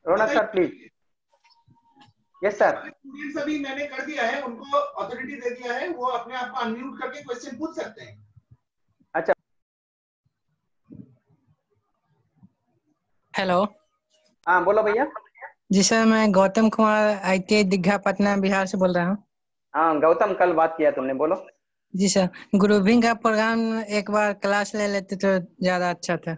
Raunak sir please. Yes sir, students अभी मैंने कर दिया है, उनको अथॉरिटी दे दिया है, वो अपने आप को अनम्यूट करके क्वेश्चन पूछ सकते हैं। अच्छा, हेलो, हाँ बोलो भैया। जी सर, मैं गौतम कुमार ITI दीघा पटना बिहार से बोल रहा हूँ। हाँ गौतम, कल बात किया तुमने, बोलो। जी सर, ग्रुपिंग का प्रोग्राम एक बार क्लास ले लेते तो ज्यादा अच्छा था।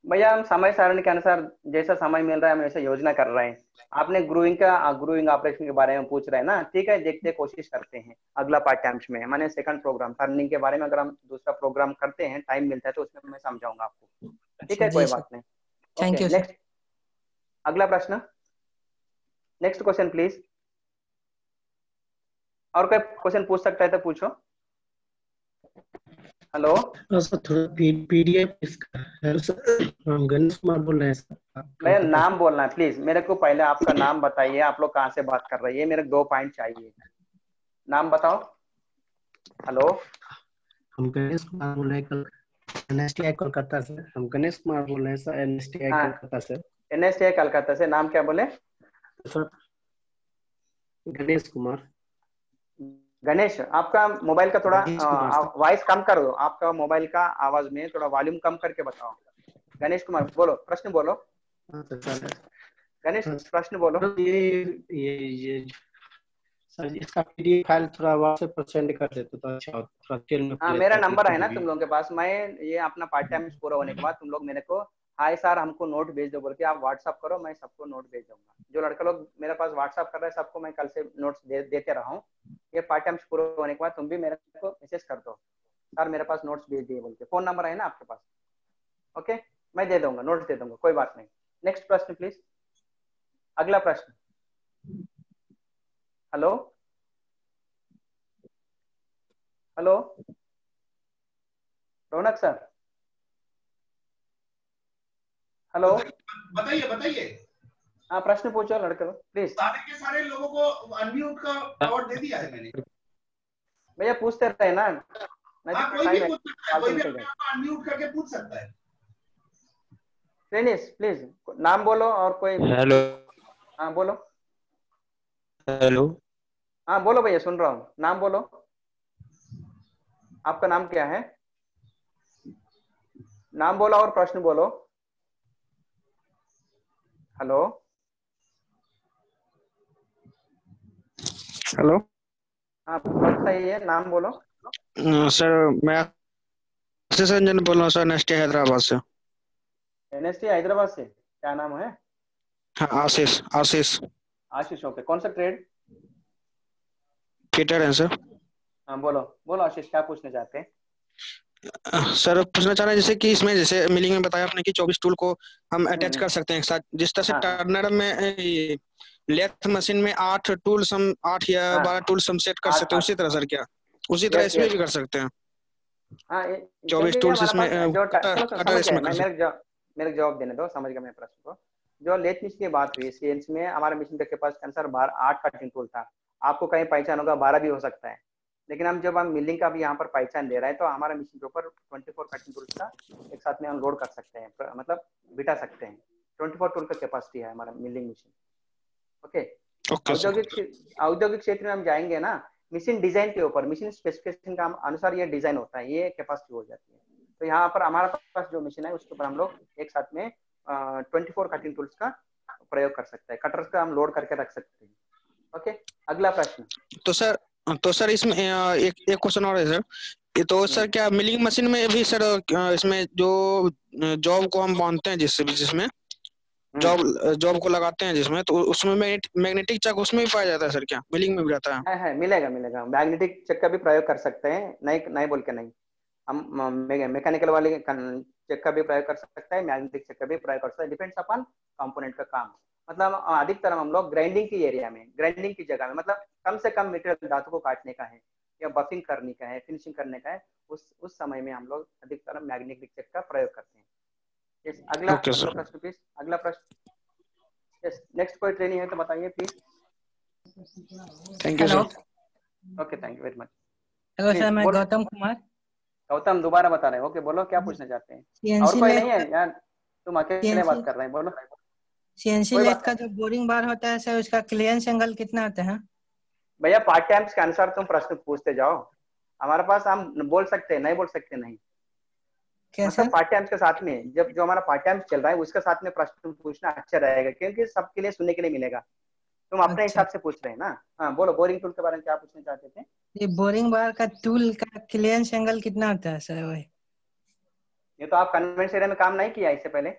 भैया हम समय सारणी के अनुसार जैसा समय मिल रहा है हम ऐसा योजना कर रहे हैं। आपने ग्रूइंग ऑपरेशन के बारे में पूछ रहे हैं ना, ठीक है, देखते कोशिश करते हैं अगला पाठ्यांश में, मैंने सेकंड प्रोग्राम टर्निंग के बारे में अगर हम दूसरा प्रोग्राम करते हैं, टाइम मिलता है तो उसमें मैं समझाऊंगा आपको, ठीक है, कोई जी सर, बात नहीं। Thank okay you sir. Next, अगला प्रश्न, नेक्स्ट क्वेश्चन प्लीज। और कोई क्वेश्चन पूछ सकता है तो पूछो। हेलो सर, थोड़ा पीडीएफ इसका है सर। हम गणेश कुमार बोल रहे हैं सर। भैया नाम बोलना है प्लीज, मेरे को पहले आपका नाम बताइए, आप लोग कहाँ से बात कर रहे हैं, ये मेरे 2 पॉइंट चाहिए, नाम बताओ। हेलो, हम गणेश कुमार बोल रहे हैं, कल एनएसटीआई कोलकाता से। हम गणेश कुमार बोल रहे हैं सर, एनएसटीआई हाँ कोलकाता से। NSTI कलकत्ता से, नाम क्या बोले? सर गणेश कुमार। गणेश, आपका मोबाइल का थोड़ा गणेश कुमार सर। वॉइस कम कर दो, आपका मोबाइल का आवाज में थोड़ा वॉल्यूम कम करके बताओ। गणेश कुमार बोलो, प्रश्न बोलो। हाँ सर, गणेश हाँ, प्रश्न बोलो। ये सर, इसका पीडीएफ फाइल थोड़ा व्हाट्सएप पर सेंड कर देते तो अच्छा होता, थोड़ा डिटेल में हाँ लेते मेरा हैं नंबर है ना भी। तुम लोगों के पास, मैं ये अपना पार्ट टाइम पूरा होने के बाद तुम लोग मेरे को हाय सर हमको नोट भेज दो बोल के आप व्हाट्सअप करो, मैं सबको नोट भेज दूंगा। जो लड़का लोग मेरे पास व्हाट्सअप कर रहे हैं सबको मैं कल से नोट्स देते रहा हूँ। ये पार्ट टाइम पूरा होने के बाद तुम भी मेरे को मैसेज कर दो, सर मेरे पास नोट्स भेज दिए बोल के, फोन नंबर है ना आपके पास? ओके, मैं दे दूंगा, नोट्स दे दूंगा, कोई बात नहीं। नेक्स्ट प्रश्न प्लीज, अगला प्रश्न। हेलो, हेलो रौनक सर, हेलो, बताइए बताइए, हाँ प्रश्न पूछो लड़के लोग प्लीज। सारे के सारे लोगों को अनम्यूट का पावर दे दिया है मैंने। भैया पूछते रहे ना, नहीं हाँ तो कोई भी टाइम पूछ सकता है, कोई भी अपने आप को अनम्यूट करके पूछ सकता है। फिनिश प्लीज, नाम बोलो और कोई। हेलो। हाँ बोलो। हेलो। हाँ बोलो भैया, सुन रहा हूँ, नाम बोलो, आपका नाम क्या है? नाम बोलो और प्रश्न बोलो। हेलो। हेलो हाँ बताइए, नाम बोलो। सर, मैं आशीष रंजन बोल रहा हूँ सर, नेक्स्ट हैदराबाद से। एनएसटी हैदराबाद से, क्या नाम है? हाँ, आशीष आशीष आशीष, ओके। कौन सा ट्रेड? पीटर है सर। हाँ बोलो बोलो आशीष, क्या पूछना चाहते हैं? सर पूछना चाह रहे हैं, जैसे कि इसमें जैसे मिलिंग में बताया आपने कि 24 टूल को हम अटैच हम्म। कर सकते हैं एक साथ, जिस तरह से हाँ हाँ टर्नर में लेथ मशीन में 8 टूल्स हम 8 या हाँ 12 टूल्स हम सेट कर आठ सकते हैं, आठ उसी तरह सर क्या उसी तरह यस इसमें यस। भी कर सकते हैं? हाँ 24 क्योंकि ये टूल्स हमारे इसमें पास जो कटर सुनो सुनो, कटर समझ गए, इसमें कर मैं सकते मेरे को जवाब देने दो, समझ गया मैं प्रश्न को। जो लेथ मिशन की बात हुई, सीएनसी में हमारे मिशन के पास आंसर 8 कटिंग टूल था। आपको कहीं पहचान होगा 12 भी हो सकता है, लेकिन हम जब हम मिलिंग का भी यहाँ पर पहचान दे रहे हैं, तो हमारा मिशन के ऊपर 24 कटिंग टूल्स का एक साथ में हम लोड कर सकते हैं, मतलब बिठा सकते हैं। 24 टूल का कैपेसिटी है हमारा milling machine. Okay. Okay sir. औद्योगिक क्षेत्र में हम जाएंगे ना, मशीन डिजाइन के ऊपर, मशीन स्पेसिफिकेशन का अनुसार ये डिजाइन होता है, ये कैपेसिटी हो जाती है। तो यहाँ पर हमारे पास जो मशीन है उसके ऊपर हम लोग एक साथ में 24 कटिंग टूल्स का प्रयोग कर सकते हैं, कटर्स का हम लोड करके रख सकते हैं। ओके, अगला प्रश्न। तो सर इसमें एक एक क्वेश्चन और है सर। ये तो हम्म, सर क्या मिलिंग मशीन में भी सर इसमें जो जॉब को हम बांधते हैं जिसमें हम्म। जॉब जॉब को लगाते हैं जिसमें, तो उसमें मैग्नेटिक चक उसमें भी पाया जाता है सर क्या? मिलिंग में भी रहता है? है मिलेगा मिलेगा, मैग्नेटिक चेक का भी प्रयोग कर सकते हैं, नहीं नहीं बोल के नहीं। हम मैकेनिकल वाले चेक का भी प्रयोग कर सकता है, मैग्नेटिक चेक का भी प्रयोग कर सकता है, डिपेंड्स अपन कंपोनेंट का काम। मतलब अधिकतर हम लोग ग्राइंडिंग की एरिया में, ग्राइंडिंग की जगह में, मतलब कम से कम मटेरियल धातु को काटने का है या बफिंग करने का है, फिनिशिंग करने का है, उस समय में हम लोग अधिकतर मैग्नेटिक चेक का प्रयोग करते हैं। यस, अगला ओके अगला सर। प्रश्न प्लीज, अगला प्रश्न। यस, नेक्स्ट कोई ट्रेनिंग है तो बताइए please. Thank you hello. Sir. Okay, thank you very much. Hello sir, please मैं बोल। गौतम कुमार। गौतम दोबारा बता रहे हैं, ओके बोलो, क्या पूछना चाहते हैं? और सीएनसी कोई लेथ नहीं का है यार, तुम अकेले सीएनसी बात कर रहे हैं, बोलो। सीएनसी कोई लेथ बात का नहीं जो बोरिंग बार होता है सर, उसका क्लियरेंस एंगल कितना होता है? भैया, पार्ट टाइम्स के अनुसार तुम प्रश्न पूछते जाओ। हमारे पास हम बोल सकते हैं, नहीं बोल सकते नहीं। क्या मतलब सर? पार्ट टाइम्स के साथ में, जब जो हमारा पार्ट टाइम्स चल रहा है उसके साथ में प्रश्न पूछना अच्छा रहेगा, क्योंकि सबके लिए सुनने के लिए मिलेगा। तुम अपने अच्छा, हिसाब से पूछ रहे हैं ना। हाँ बोलो, बोरिंग टूल के बारे में क्या पूछना चाहते थे? ये बोरिंग बार का टूल का क्लियरेंस एंगल कितना होता है सर? वही ये तो आप कन्वेंस एरिया में काम नहीं किया इससे पहले।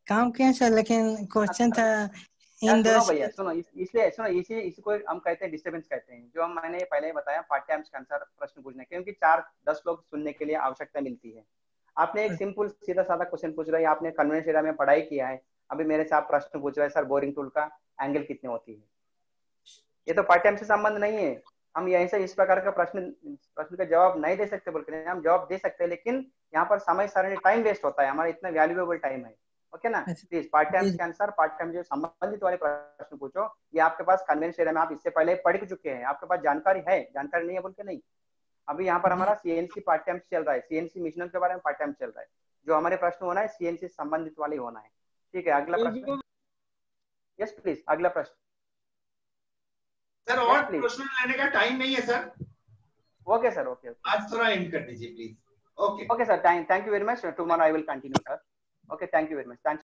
काम किया सर, लेकिन क्वेश्चन था यार इन द सुनो भैया, सुनो, इसलिए सुनो, इसको हम कहते हैं डिस्टर्बेंस कहते हैं, जो हम मैंने पहले ही बताया, पार्ट टाइम्स के अनुसार प्रश्न पूछने, क्योंकि 4-10 लोग सुनने के लिए आवश्यकता मिलती है। आपने एक सिंपल सीधा साधा क्वेश्चन पूछ रहे हैं, आपने कन्वेंस एरिया में पढ़ाई किया है, अभी मेरे से आप प्रश्न पूछ रहे हैं सर बोरिंग टूल का एंगल कितनी होती है। ये तो पार्ट टाइम से संबंध नहीं है। हम यहीं से इस प्रकार का प्रश्न प्रश्न का जवाब नहीं दे सकते, बोलते हम जवाब दे सकते हैं, लेकिन यहाँ पर समय सारणी, टाइम वेस्ट होता है, हमारा इतना वैल्यूएबल टाइम है। ओके ना? प्लीज पार्ट टाइम्स जी के अनुसार पार्ट टाइम जो संबंधित वाले प्रश्न पूछो। ये आपके पास कन्वेंस एरिया में आप इससे पहले पढ़ चुके हैं, आपके पास जानकारी है, जानकारी नहीं है बोल के नहीं। अभी यहाँ पर जी हमारा सीएनसी पार्ट टाइम चल रहा है, सीएनसी मिशनों के बारे में पार्ट टाइम चल रहा है। जो हमारे प्रश्न होना है सीएनसी संबंधित वाले होना है। ठीक है, अगला प्रश्न। यस प्लीज, अगला प्रश्न। सर यस और प्लीज। प्रश्न लेने का टाइम नहीं है sir, okay sir, okay okay आज थोड़ा एंड कर दीजिए please. Okay. Okay sir, thank you very much, tomorrow I will continue sir. Okay, thank you very much, thanks.